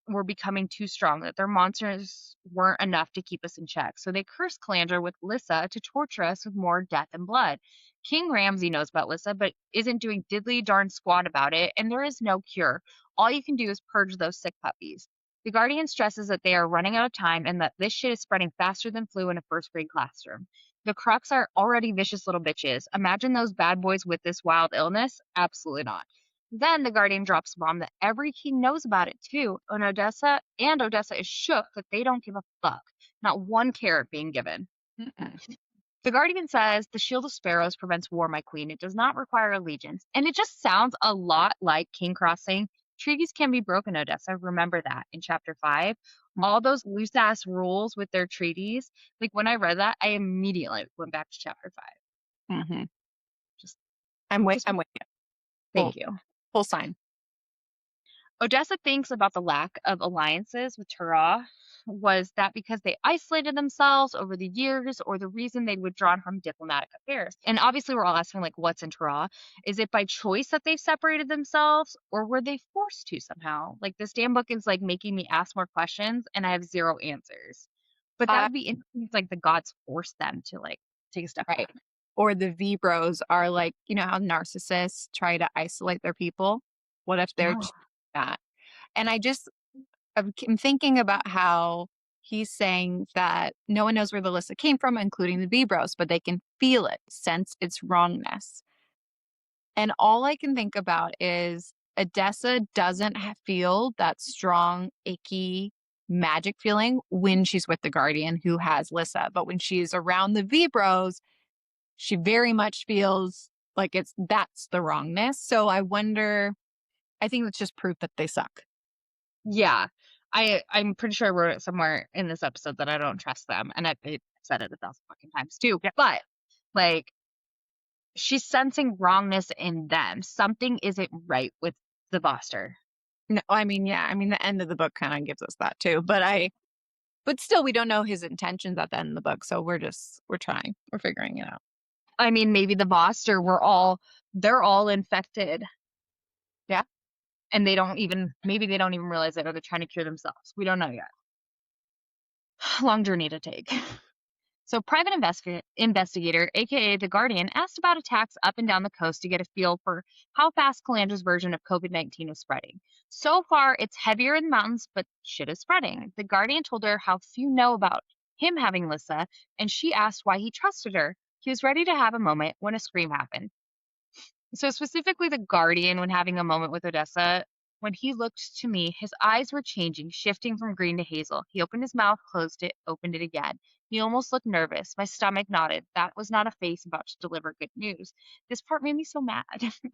were becoming too strong, that their monsters weren't enough to keep us in check. So they cursed Calandra with Lissa to torture us with more death and blood. King Ramsay knows about Lissa, but isn't doing diddly darn squat about it, and there is no cure. All you can do is purge those sick puppies. The Guardian stresses that they are running out of time and that this shit is spreading faster than flu in a first grade classroom. The Crux are already vicious little bitches. Imagine those bad boys with this wild illness? Absolutely not. Then the Guardian drops a bomb that every king knows about it too, and Odessa is shook that they don't give a fuck. Not one carrot being given. The Guardian says the Shield of Sparrows prevents war, my queen. It does not require allegiance. And it just sounds a lot like King Crossing. Treaties can be broken, Odessa. Remember that in chapter 5. All those loose ass rules with their treaties. Like when I read that, I immediately went back to chapter 5. Mm-hmm. I'm with you. Thank you. Full sign. Odessa thinks about the lack of alliances with Tara. Was that because they isolated themselves over the years, or the reason they'd withdrawn from diplomatic affairs? And obviously, we're all asking, like, what's in Tara? Is it by choice that they've separated themselves, or were they forced to somehow? Like, this damn book is, like, making me ask more questions, and I have zero answers. But that would be interesting if, like, the gods forced them to, like, take a step back. or the V Bros are like, you know how narcissists try to isolate their people? What if they're Yeah. that? And I'm thinking about how he's saying that no one knows where the Alyssa came from, including the V Bros, but they can feel it, sense its wrongness. And all I can think about is Odessa doesn't feel that strong, icky magic feeling when she's with the Guardian who has Lissa. But when she's around the V Bros, she very much feels like that's the wrongness. So I wonder, I think that's just proof that they suck. Yeah. I'm pretty sure I wrote it somewhere in this episode that I don't trust them. And I said it 1,000 fucking times too. Yeah. But like she's sensing wrongness in them. Something isn't right with the Voster. No, I mean, yeah, I mean, the end of the book kind of gives us that too. But still, we don't know his intentions at the end of the book. So we're trying, we're figuring it out. I mean, maybe the Voster they're all infected. Yeah. And maybe they don't even realize it, or they're trying to cure themselves. We don't know yet. Long journey to take. So, private investigator, aka the Guardian, asked about attacks up and down the coast to get a feel for how fast Calandra's version of COVID-19 was spreading. So far, it's heavier in the mountains, but shit is spreading. The Guardian told her how few know about him having Lissa, and she asked why he trusted her. He was ready to have a moment when a scream happened. So specifically the Guardian, when having a moment with Odessa, when he looked to me, his eyes were changing, shifting from green to hazel. He opened his mouth, closed it, opened it again. He almost looked nervous. My stomach nodded. That was not a face about to deliver good news. This part made me so mad.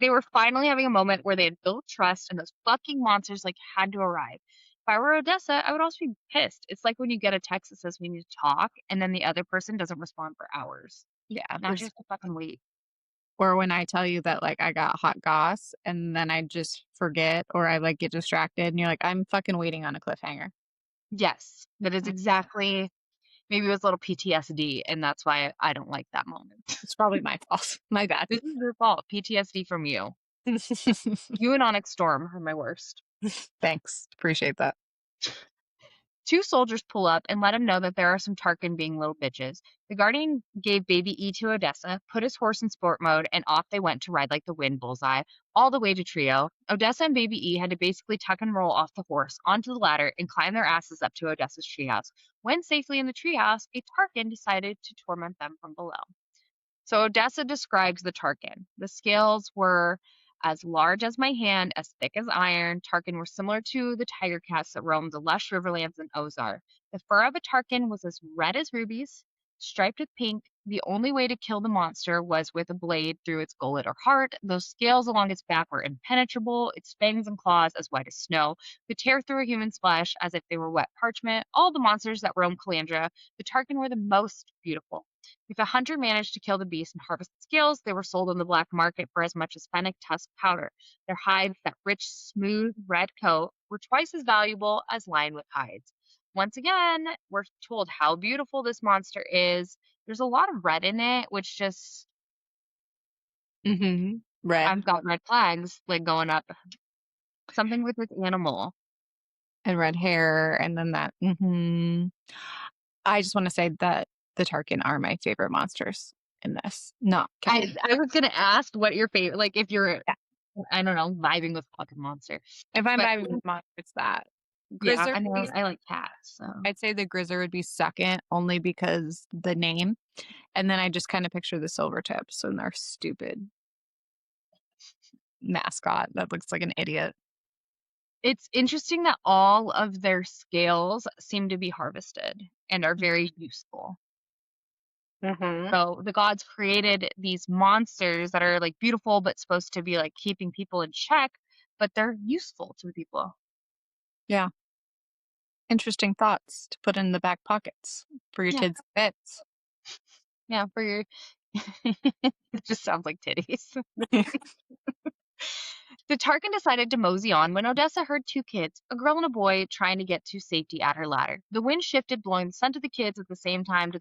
They were finally having a moment where they had built trust, and those fucking monsters had to arrive. If I were Odessa, I would also be pissed. It's like when you get a text that says we need to talk, and then the other person doesn't respond for hours. Yeah. Now you have to fucking wait. Or when I tell you that like I got hot goss and then I just forget or I like get distracted and you're like, I'm fucking waiting on a cliffhanger. Yes, that is exactly. Maybe it was a little PTSD, and that's why I don't like that moment. It's probably my fault. My bad. This is your fault. PTSD from you. You and Onyx Storm are my worst. Thanks. Appreciate that. Two soldiers pull up and let him know that there are some Tarkin being little bitches. The Guardian gave Baby E to Odessa, put his horse in sport mode, and off they went to ride like the wind bullseye, all the way to Trio. Odessa and Baby E had to basically tuck and roll off the horse onto the ladder and climb their asses up to Odessa's treehouse. When safely in the treehouse, a Tarkin decided to torment them from below. So Odessa describes the Tarkin. The scales were as large as my hand, as thick as iron. Tarkin were similar to the tiger cats that roamed the lush riverlands in Ozar. The fur of a Tarkin was as red as rubies, striped with pink. The only way to kill the monster was with a blade through its gullet or heart. Those scales along its back were impenetrable, its fangs and claws as white as snow, could tear through a human's flesh as if they were wet parchment. All the monsters that roamed Calandra, the Tarkin were the most beautiful. If a hunter managed to kill the beast and harvest the scales, they were sold on the black market for as much as fennec tusk powder. Their hides, that rich, smooth red coat, were twice as valuable as lionwood hides. Once again, we're told how beautiful this monster is. There's a lot of red in it, which just Red I've got red flags like going up. Something with this animal. and red hair. And then that. I just want to say that the Tarkin are my favorite monsters in this. Not Cathlin. I was gonna ask what your favorite, like if you're, Yeah. I don't know, vibing with fucking monster. If I'm But vibing with monsters, it's that. yeah, Grizzer, I know I like cats. So I'd say the Grizzer would be second only because the name. And then I just kind of picture the silver tips and their stupid mascot that looks like an idiot. it's interesting that all of their scales seem to be harvested and are very useful. So the gods created these monsters that are like beautiful but supposed to be like keeping people in check, but they're useful to the people. Yeah. Interesting thoughts to put in the back pockets for your Yeah. kids' bits. Yeah, for your it just sounds like titties. The Tarkin decided to mosey on when Odessa heard two kids, a girl and a boy, trying to get to safety at her ladder. The wind shifted, blowing the sun to the kids at the same time as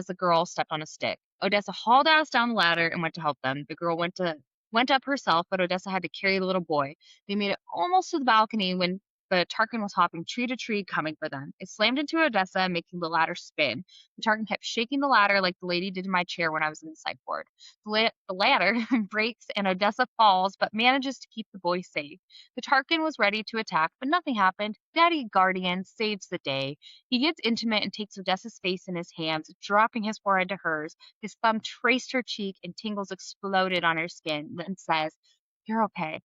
the girl stepped on a stick. Odessa hauled ass down the ladder and went to help them. The girl went up herself, but Odessa had to carry the little boy. They made it almost to the balcony when the Tarkin was hopping tree to tree, coming for them. It slammed into Odessa, making the ladder spin. The Tarkin kept shaking the ladder like the lady did in my chair when I was in the psych ward. The ladder breaks and Odessa falls, but manages to keep the boy safe. The Tarkin was ready to attack, but nothing happened. Daddy Guardian saves the day. He gets intimate and takes Odessa's face in his hands, dropping his forehead to hers. His thumb traced her cheek and tingles exploded on her skin, then says, "You're okay."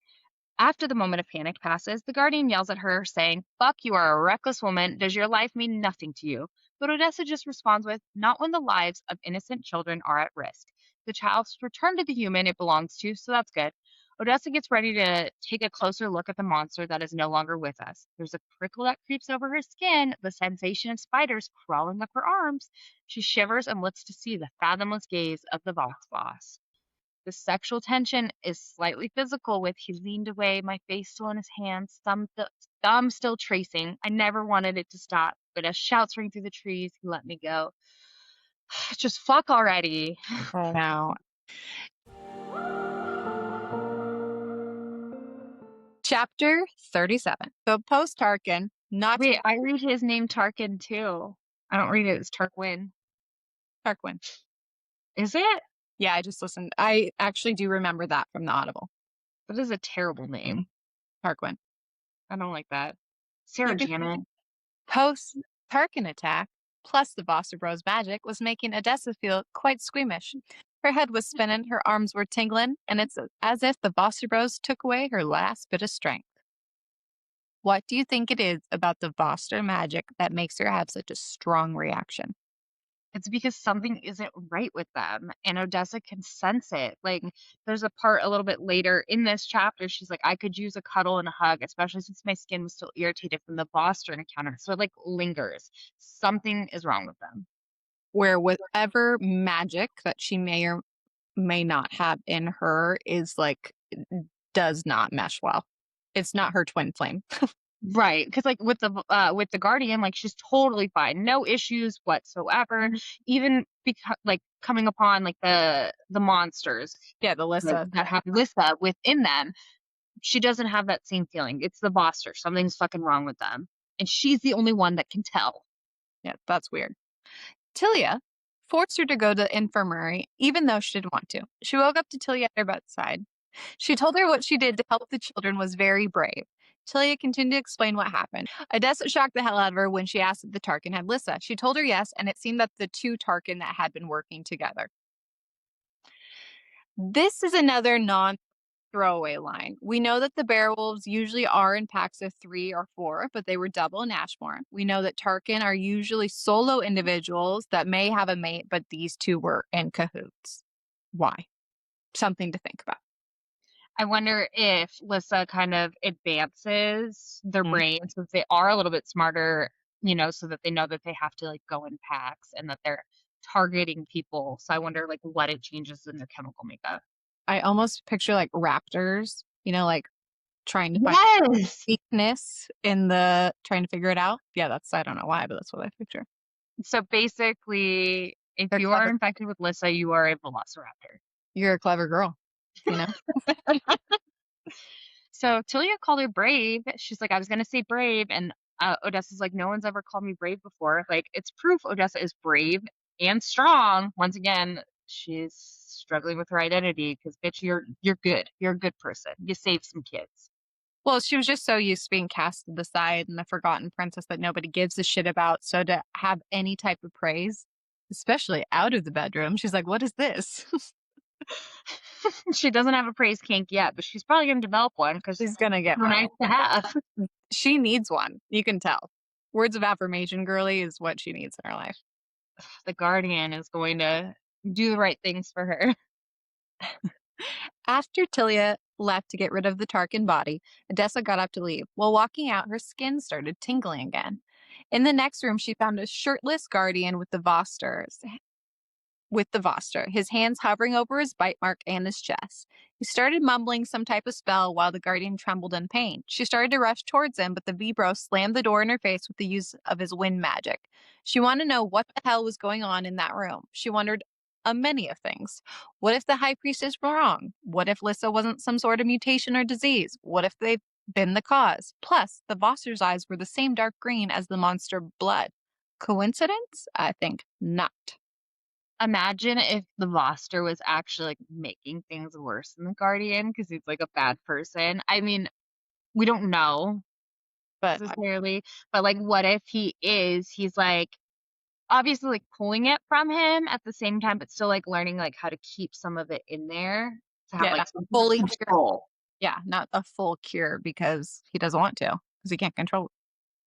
After the moment of panic passes, the Guardian yells at her, saying, "Fuck, you are a reckless woman. Does your life mean nothing to you?" But Odessa just responds with, "Not when the lives of innocent children are at risk. The child's returned to the human it belongs to, so that's good." Odessa gets ready to take a closer look at the monster that is no longer with us. There's a prickle that creeps over her skin, the sensation of spiders crawling up her arms. She shivers and looks to see the fathomless gaze of the Vox boss. The sexual tension is slightly physical with he leaned away, my face still in his hands, thumb still tracing. I never wanted it to stop, but as shouts ring through the trees, he let me go. Just fuck already. Oh, no. Chapter 37. So post Tarkin, not Wait, I read his name Tarkin too. I don't read it as Tarquin. Tarquin. Is it? Yeah, I just listened. I actually do remember that from the Audible. That is a terrible name. Tarquin. I don't like that. Sarah You can- Janet. Post Tarkin attack, plus the Voster Bros magic, was making Odessa feel quite squeamish. Her head was spinning, her arms were tingling, and it's as if the Voster Bros took away her last bit of strength. What do you think it is about the Voster magic that makes her have such a strong reaction? It's because something isn't right with them, and Odessa can sense it. Like, there's a part a little bit later in this chapter, she's like, "I could use a cuddle and a hug, especially since my skin was still irritated from the Voster encounter." So it, like, lingers. Something is wrong with them. Where whatever magic that she may or may not have in her is like does not mesh well. It's not her twin flame. Right, because like with the Guardian, like she's totally fine, no issues whatsoever. Even like coming upon like the monsters, Yeah, the Lissa. that have Lissa within them, she doesn't have that same feeling. It's the Voster. Something's fucking wrong with them, and she's the only one that can tell. Yeah, that's weird. Tilia forced her to go to the infirmary, even though she didn't want to. She woke up to Tilia at her bedside. She told her what she did to help the children was very brave. Tilia continued to explain what happened. Odessa shocked the hell out of her when she asked if the Tarkin had Lissa. She told her yes, and it seemed that the two Tarkin that had been working together. This is another non-throwaway line. We know that the Bearwolves usually are in packs of 3 or 4, but they were double in Ashmore. We know that Tarkin are usually solo individuals that may have a mate, but these two were in cahoots. Why? Something to think about. I wonder if Lissa kind of advances their Mhm. brains since they are a little bit smarter, so that they know that they have to like go in packs and that they're targeting people. So I wonder like what it changes in their chemical makeup. I almost picture like raptors, like trying to find Yes. weakness in the trying to figure it out. Yeah, I don't know why, but that's what I picture. So basically, if They're you are clever. infected with Lissa, you are a velociraptor. You're a clever girl, you know? So Tilia called her brave. She's like, "I was gonna say brave," and Odessa's like, "No one's ever called me brave before." Like, it's proof Odessa is brave and strong. Once again, she's struggling with her identity because, bitch, you're good. You're a good person. You saved some kids. Well, she was just so used to being cast to the side and the forgotten princess that nobody gives a shit about. So to have any type of praise, especially out of the bedroom, she's like, what is this? She doesn't have a praise kink yet, but she's probably gonna develop one because She's going to get they're one. nice to have. She needs one. You can tell. Words of affirmation, girly, is what she needs in her life. The Guardian is going to do the right things for her. After Tilia left to get rid of the Tarkin body, Odessa got up to leave. While walking out, her skin started tingling again. In the next room, she found a shirtless guardian with the Voster, his hands hovering over his bite mark and his chest. He started mumbling some type of spell while the guardian trembled in pain. She started to rush towards him, but the Vibro slammed the door in her face with the use of his wind magic. She wanted to know what the hell was going on in that room. She wondered a many of things. What if the high priestess were wrong? What if Lissa wasn't some sort of mutation or disease? What if they been the cause. Plus, the Voster's eyes were the same dark green as the monster blood. Coincidence? I think not. Imagine if the Voster was actually like making things worse than the Guardian because he's like a bad person. I mean, we don't know But necessarily, but like, what if he's like obviously like pulling it from him at the same time, but still like learning like how to keep some of it in there to have yeah, like not some fully cure. control. Yeah, not a full cure because he doesn't want to, because he can't control it.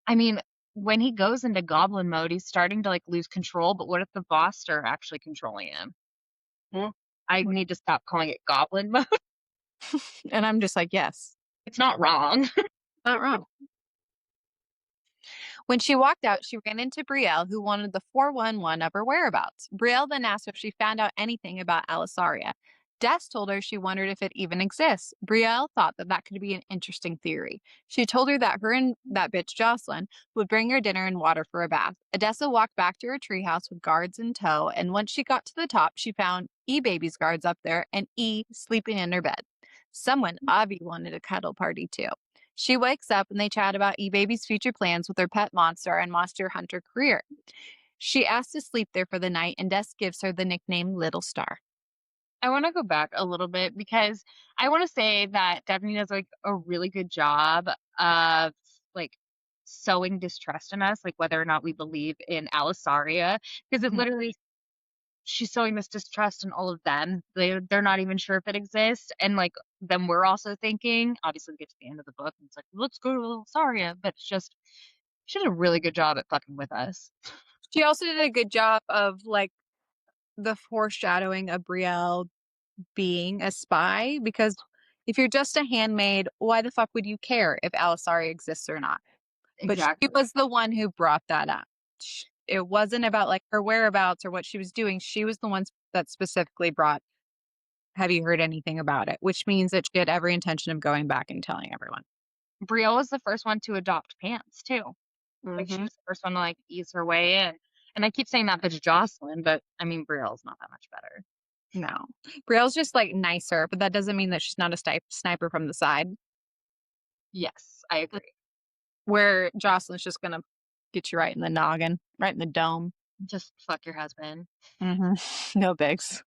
I mean, when he goes into goblin mode, he's starting to like lose control, but what if the boss are actually controlling him? Hmm. I need to stop calling it goblin mode. And I'm just like, yes, It's not wrong. not wrong. When she walked out, she ran into Brielle, who wanted the 411 of her whereabouts. Brielle then asked if she found out anything about Alessaria. Des told her she wondered if it even exists. Brielle thought that that could be an interesting theory. She told her that her and that bitch Jocelyn would bring her dinner and water for a bath. Odessa walked back to her treehouse with guards in tow, and once she got to the top, she found E-Baby's guards up there and E sleeping in her bed. Someone, Avi, wanted a cuddle party too. She wakes up and they chat about E-Baby's future plans with her pet monster and monster hunter career. She asks to sleep there for the night, and Des gives her the nickname Little Star. I want to go back a little bit because I want to say that Devney does like a really good job of like sowing distrust in us, like whether or not we believe in Alessaria, because it Mhm. literally she's sowing this distrust in all of them. They're not even sure if it exists, and like then we're also thinking. Obviously, we get to the end of the book, and it's like let's go to Alessaria, but it's just she did a really good job at fucking with us. She also did a good job of like the foreshadowing of Brielle being a spy, because if you're just a handmaid, why the fuck would you care if Alessaria exists or not? But she Exactly. was the one who brought that up. It wasn't about like her whereabouts or what she was doing. She was the one that specifically brought, have you heard anything about it? Which means that she had every intention of going back and telling everyone. Brielle was the first one to adopt pants too. Like she Hmm. was the first one to like ease her way in. And I keep saying that bitch Jocelyn, but I mean Brielle's not that much better. No. Brielle's just like nicer, but that doesn't mean that she's not a sniper from the side, Yes, I agree. where Jocelyn's just going to get you right in the noggin, right in the dome. Just fuck your husband. Hmm. No bigs.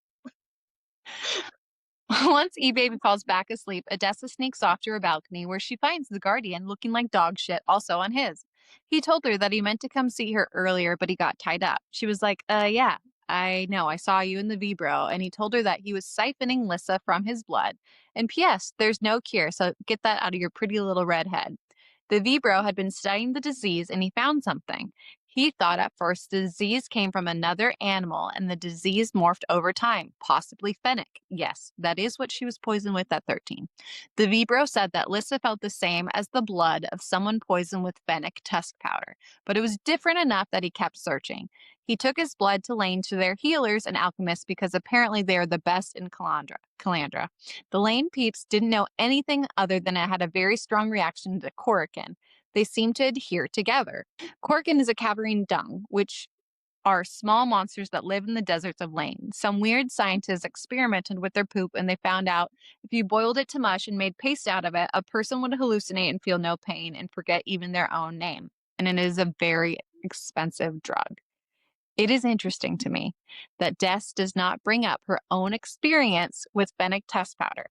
Once E-Baby falls back asleep, Odessa sneaks off to her balcony where she finds the Guardian looking like dog shit also on his. He told her that he meant to come see her earlier, but he got tied up. She was like, yeah, I know, I saw you in the Vibro. And he told her that he was siphoning Lissa from his blood. And P.S., there's no cure, so get that out of your pretty little red head. The Vibro had been studying the disease and he found something. He thought at first the disease came from another animal and the disease morphed over time, possibly fennec. Yes, that is what she was poisoned with at 13. The Vibro said that Lissa felt the same as the blood of someone poisoned with fennec tusk powder, but it was different enough that he kept searching. He took his blood to Lane to their healers and alchemists because apparently they are the best in Calandra. The Lane peeps didn't know anything other than it had a very strong reaction to Corican. They seemed to adhere together. Corkin is a cavern dung, which are small monsters that live in the deserts of Lane. Some weird scientists experimented with their poop and they found out if you boiled it to mush and made paste out of it, a person would hallucinate and feel no pain and forget even their own name. And it is a very expensive drug. It is interesting to me that Des does not bring up her own experience with fennec test powder.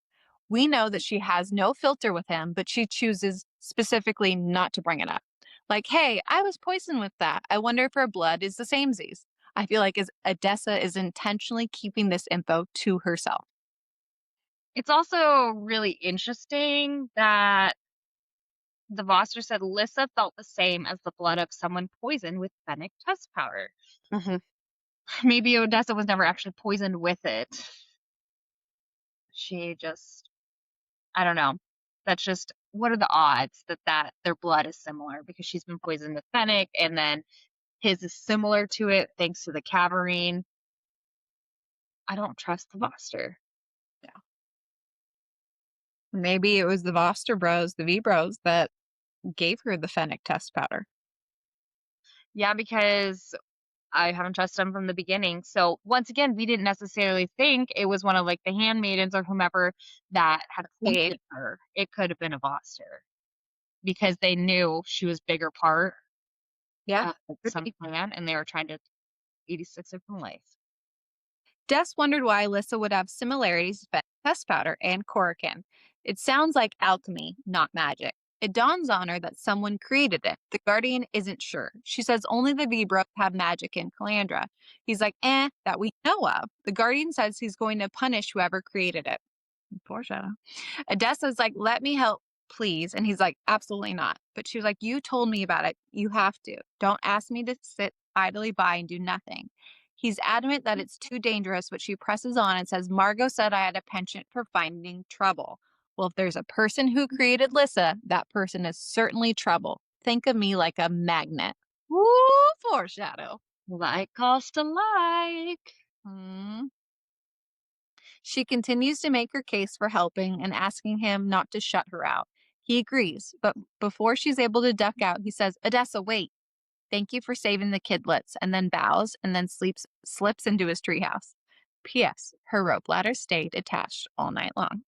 We know that she has no filter with him, but she chooses specifically not to bring it up. Like, hey, I was poisoned with that. I wonder if her blood is the same Z's. I feel like Odessa is intentionally keeping this info to herself. It's also really interesting that the Voster said Lissa felt the same as the blood of someone poisoned with fennec tusk powder. Mm-hmm. Maybe Odessa was never actually poisoned with it. She just, I don't know. That's just, what are the odds that their blood is similar? Because she's been poisoned with fennec, and then his is similar to it thanks to the cavern. I don't trust the Voster. Yeah. Maybe it was the Voster bros, the V bros, that gave her the fennec test powder. Yeah, because I haven't trusted him from the beginning. So once again, we didn't necessarily think it was one of like the handmaidens or whomever that had Yeah. poisoned her. It could have been a Voster. because they knew she was bigger part Yeah. of some plan, and they were trying to 86 it from life. Des wondered why Alyssa would have similarities with test powder and Corican. It sounds like alchemy, not magic. It dawns on her that someone created it. The Guardian isn't sure. She says only the Vibro have magic in Calandra. He's like, that we know of. The Guardian says he's going to punish whoever created it. Foreshadow. Odessa's like, let me help, please. And he's like, absolutely not. But she was like, you told me about it. You have to. Don't ask me to sit idly by and do nothing. He's adamant that it's too dangerous, but she presses on and says, Margot said I had a penchant for finding trouble. Well, if there's a person who created Lissa, that person is certainly trouble. Think of me like a magnet. Woo, foreshadow. Like cost alike. Hmm. She continues to make her case for helping and asking him not to shut her out. He agrees, but before she's able to duck out, he says, Odessa, wait. Thank you for saving the kidlets, and then bows and then slips into his treehouse. P.S. Her rope ladder stayed attached all night long.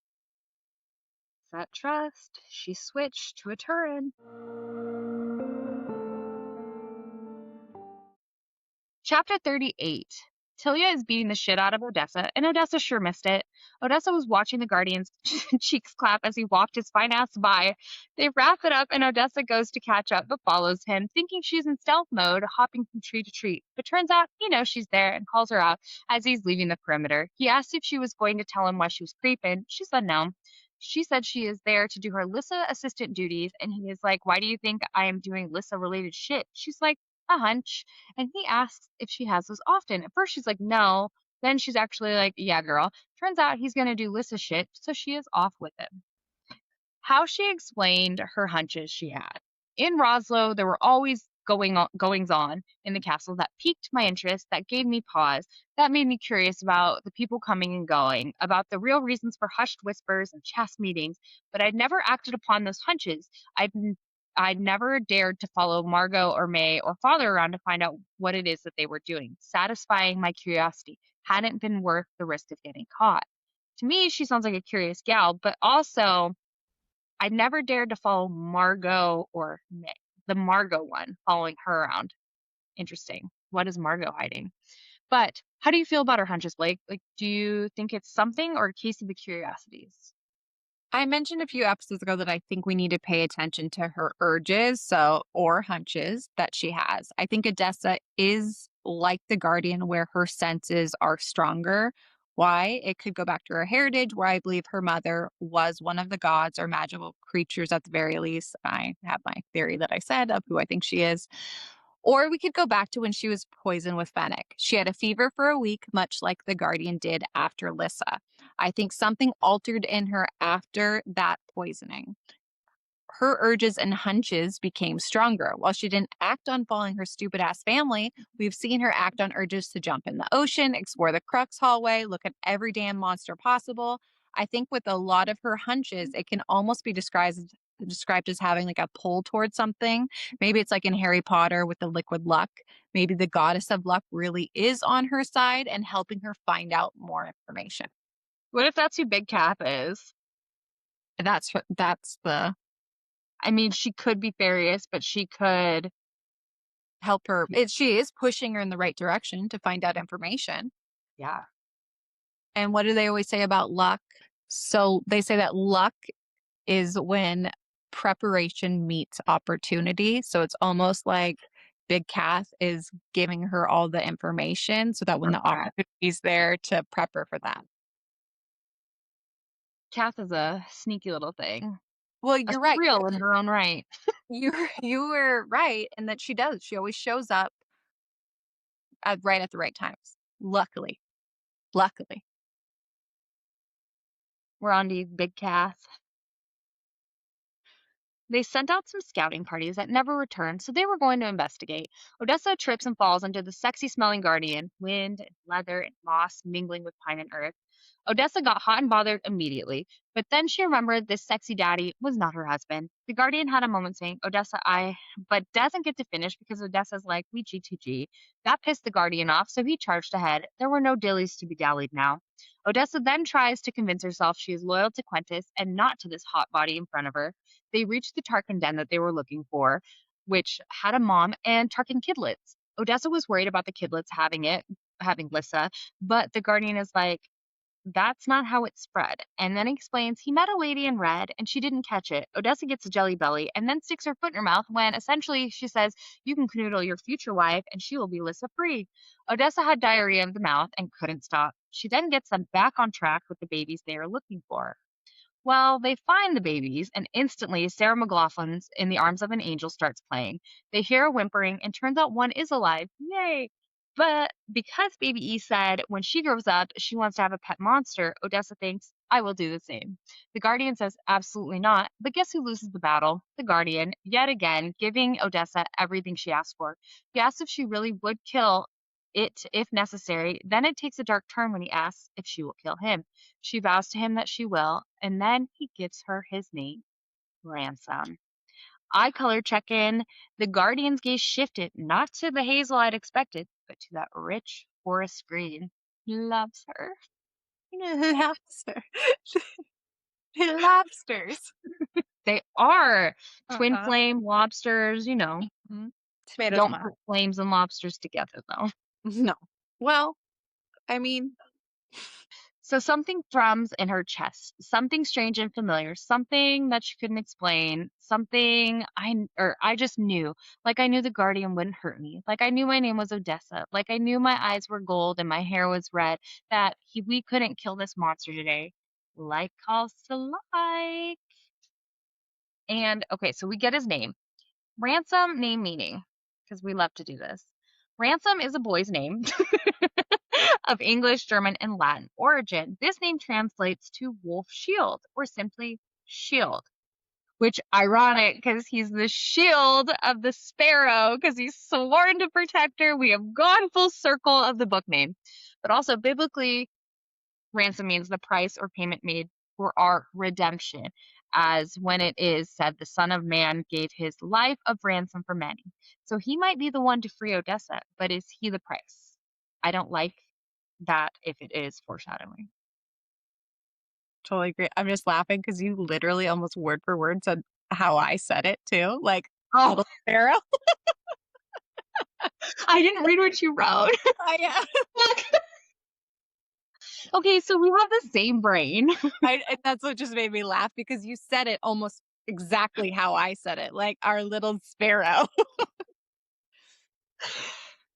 That trust. She switched to a Turin. Chapter 38. Tilia is beating the shit out of Odessa, and Odessa sure missed it. Odessa was watching the Guardian's cheeks clap as he walked his fine ass by. They wrap it up, and Odessa goes to catch up, but follows him, thinking she's in stealth mode, hopping from tree to tree. But turns out he knows she's there and calls her out as he's leaving the perimeter. He asked if she was going to tell him why she was creeping. She said no. She said she is there to do her Lissa assistant duties, and he is like, why do you think I am doing Lissa related shit? She's like, a hunch. And he asks if she has those often. At first, she's like, no. Then she's actually like, yeah, girl. Turns out he's going to do Lissa shit, so she is off with him. How she explained her hunches she had. In Roslo, there were always goings on in the castle that piqued my interest, that gave me pause, that made me curious about the people coming and going, about the real reasons for hushed whispers and chaste meetings, but I'd never acted upon those hunches. I'd never dared to follow Margot or May or father around to find out what it is that they were doing. Satisfying my curiosity hadn't been worth the risk of getting caught. To me, she sounds like a curious gal, but also I never dared to follow Margot or May. The Margot one, following her around. Interesting. What is Margot hiding? But how do you feel about her hunches, Blake? Like, do you think it's something or a case of the curiosities? I mentioned a few episodes ago that I think we need to pay attention to her urges, or hunches that she has. I think Odessa is like the Guardian, where her senses are stronger. Why? It could go back to her heritage, where I believe her mother was one of the gods or magical creatures at the very least. I have my theory that I said of who I think she is. Or we could go back to when she was poisoned with Fennec. She had a fever for a week, much like the Guardian did after Lissa. I think something altered in her after that poisoning. Her urges and hunches became stronger. While she didn't act on following her stupid ass family, we've seen her act on urges to jump in the ocean, explore the Crux hallway, look at every damn monster possible. I think with a lot of her hunches, it can almost be described as having like a pull towards something. Maybe it's like in Harry Potter with the liquid luck. Maybe the goddess of luck really is on her side and helping her find out more information. What if that's who Big Cap is? That's the I mean, she could be furious, but she could help her. She is pushing her in the right direction to find out information. Yeah. And what do they always say about luck? So they say that luck is when preparation meets opportunity. So it's almost like Big Cass is giving her all the information so that when the opportunity's there to prep her for that. Kath is a sneaky little thing. Well, you're right. Real in her own right. You were right, and that she does. She always shows up right at the right times. Luckily. We're on to you, Big Kath. They sent out some scouting parties that never returned, so they were going to investigate. Odessa trips and falls into the sexy-smelling Guardian, wind and leather and moss mingling with pine and earth. Odessa got hot and bothered immediately, but then she remembered this sexy daddy was not her husband. The Guardian had a moment saying, Odessa, but doesn't get to finish because Odessa's like, we G2G. That pissed the Guardian off, so he charged ahead. There were no dillies to be dallied now. Odessa then tries to convince herself she is loyal to Quentis and not to this hot body in front of her. They reach the Tarkin den that they were looking for, which had a mom and Tarkin kidlets. Odessa was worried about the kidlets having Lissa, but the Guardian is like, that's not how it spread. And then explains he met a lady in red and she didn't catch it. Odessa gets a jelly belly and then sticks her foot in her mouth when essentially she says, you can canoodle your future wife and she will be Lissa free. Odessa had diarrhea of the mouth and couldn't stop. She then gets them back on track with the babies they are looking for. Well, they find the babies, and instantly Sarah McLaughlin's In the Arms of an Angel starts playing. They hear a whimpering, and turns out one is alive. Yay! But because Baby E said when she grows up, she wants to have a pet monster, Odessa thinks, I will do the same. The Guardian says, absolutely not. But guess who loses the battle? The Guardian, yet again, giving Odessa everything she asked for. He asks if she really would kill it if necessary. Then it takes a dark turn when he asks if she will kill him. She vows to him that she will, and then he gives her his name, Ransom. Eye color check in. The Guardian's gaze shifted, not to the hazel I'd expected, but to that rich forest green. He loves her. Lobster. Lobsters. They are twin Uh-huh. flame lobsters, Mhm. Tomatoes on Don't my put flames and lobsters together, though. No. Well, I mean, So something thrums in her chest, something strange and familiar, something that she couldn't explain, something I just knew. Like I knew the Guardian wouldn't hurt me. Like I knew my name was Odessa. Like I knew my eyes were gold and my hair was red. That we couldn't kill this monster today. Like calls to like. And okay, so we get his name. Ransom name meaning, because we love to do this. Ransom is a boy's name of English, German, and Latin origin. This name translates to wolf shield or simply shield, which ironic because he's the shield of the sparrow because he's sworn to protect her. We have gone full circle of the book name. But also biblically, ransom means the price or payment made for our redemption, as when it is said, the Son of Man gave his life of ransom for many. So he might be the one to free Odessa, but is he the price? I don't like that if it is foreshadowing. totally agree. I'm just laughing because you literally almost word for word said how I said it too. Like, Oh, little sparrow. I didn't read what you wrote. I, Okay, so we have the same brain. that's what just made me laugh because you said it almost exactly how I said it. Like, our little sparrow.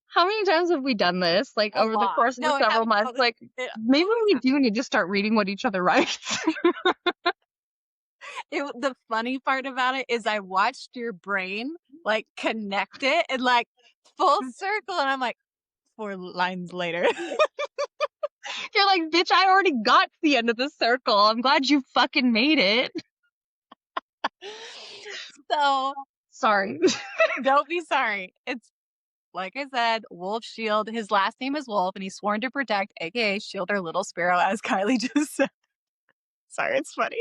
How many times have we done this? Like A over the lot. course of the No, it several happens months? Like maybe all the we time. do need to start reading what each other writes. The funny part about it is I watched your brain like connect it and like full circle, and I'm like 4 lines later. You're like, bitch, I already got to the end of the circle. I'm glad you fucking made it. So Sorry. don't be sorry. It's like I said, Wolf Shield. His last name is Wolf, and he's sworn to protect, aka Shield or Little Sparrow, as Kylie just said. Sorry, it's funny.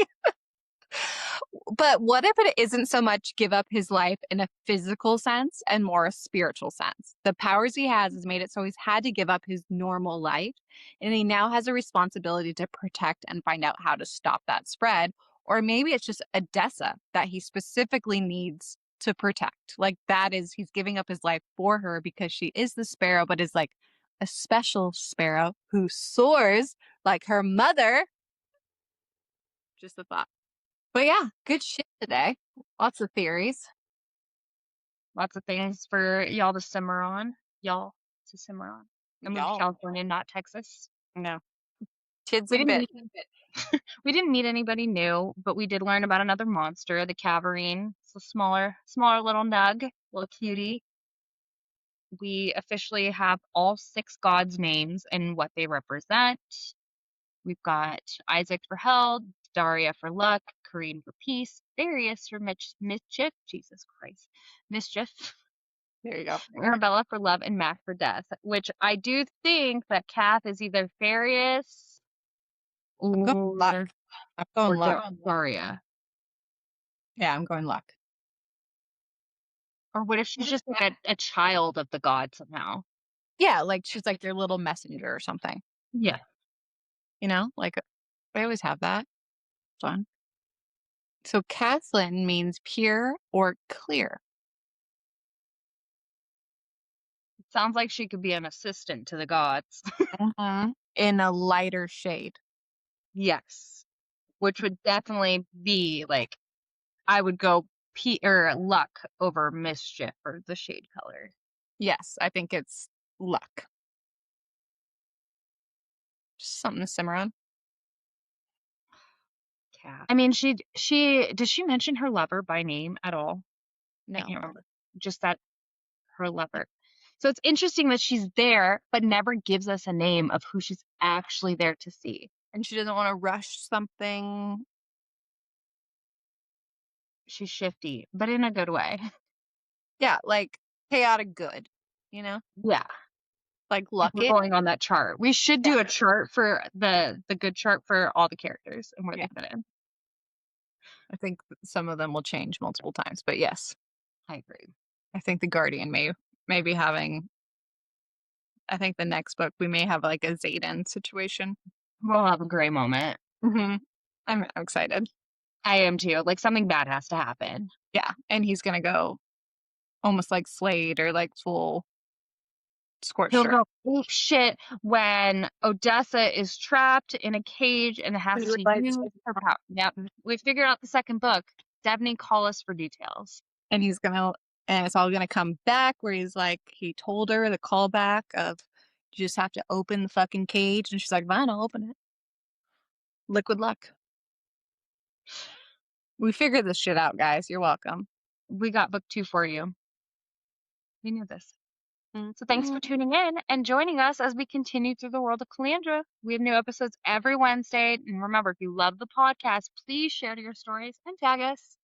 But what if it isn't so much give up his life in a physical sense and more a spiritual sense? The powers he has made it so he's had to give up his normal life, and he now has a responsibility to protect and find out how to stop that spread. Or maybe it's just Odessa that he specifically needs to protect. Like that is, he's giving up his life for her because she is the sparrow, but is like a special sparrow who soars like her mother. Just a thought. But yeah, good shit today. Lots of theories. Lots of things for y'all to simmer on. Y'all to simmer on. I moved to Y'all. California, not Texas. No. Kids We in didn't bit. meet we didn't meet anybody new, but we did learn about another monster, the Caverine. It's a smaller little nug, little cutie. We officially have all 6 gods' names and what they represent. We've got Isaac for health, Daria for luck, Kareen for peace, Darius for mischief, Jesus Christ, mischief, There you go. Arabella for love, and Mac for death, which I do think that Kath is either Farius I'm going luck. or, I'm going or luck. Daria. Yeah, I'm going luck. Or what if she's just like a child of the god somehow? Yeah, like she's like your little messenger or something. Yeah. You know, like they always have that. Fun. So Cathlin means pure or clear. Sounds like she could be an assistant to the gods. In a lighter shade. Yes. Which would definitely be like, I would go or luck over mischief or the shade color. Yes, I think it's luck. Just something to simmer on. I mean, does she mention her lover by name at all? I No. can't remember. Just that her lover. So it's interesting that she's there, but never gives us a name of who she's actually there to see. And she doesn't want to rush something. She's shifty, but in a good way. Yeah, like chaotic good, you know? Yeah. Like If luck we're it. going on that chart. We should do a chart for the good chart for all the characters and where Yeah. they fit in. I think some of them will change multiple times, but yes, I agree. I think the Guardian may be having. I think the next book we may have like a Zayden situation. We'll have a gray moment. I'm excited. I am too. Like something bad has to happen. Yeah, and he's gonna go almost like Slade or like full He'll scorched earth. go ape shit when Odessa is trapped in a cage and has He would to like use her power. Yep. We figured out the second book. Devney, call us for details. and he's gonna and it's all gonna come back where he's like he told her the callback of you just have to open the fucking cage and she's like fine, I'll open it. Liquid luck. We figured this shit out, guys. You're welcome. We got book 2 for you. We knew this. So thanks for Mm. tuning in and joining us as we continue through the world of Calandra. We have new episodes every Wednesday. And remember, if you love the podcast, please share to your stories and tag us.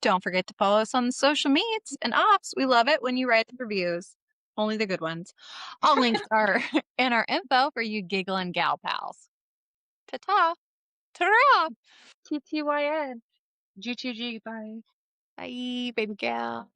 Don't forget to follow us on the social medias and ops. We love it when you write the reviews. Only the good ones. All links are in our info for you giggle and gal pals. Ta-ta. Ta-ra. TTYN. G2G. Bye. Bye, baby gal.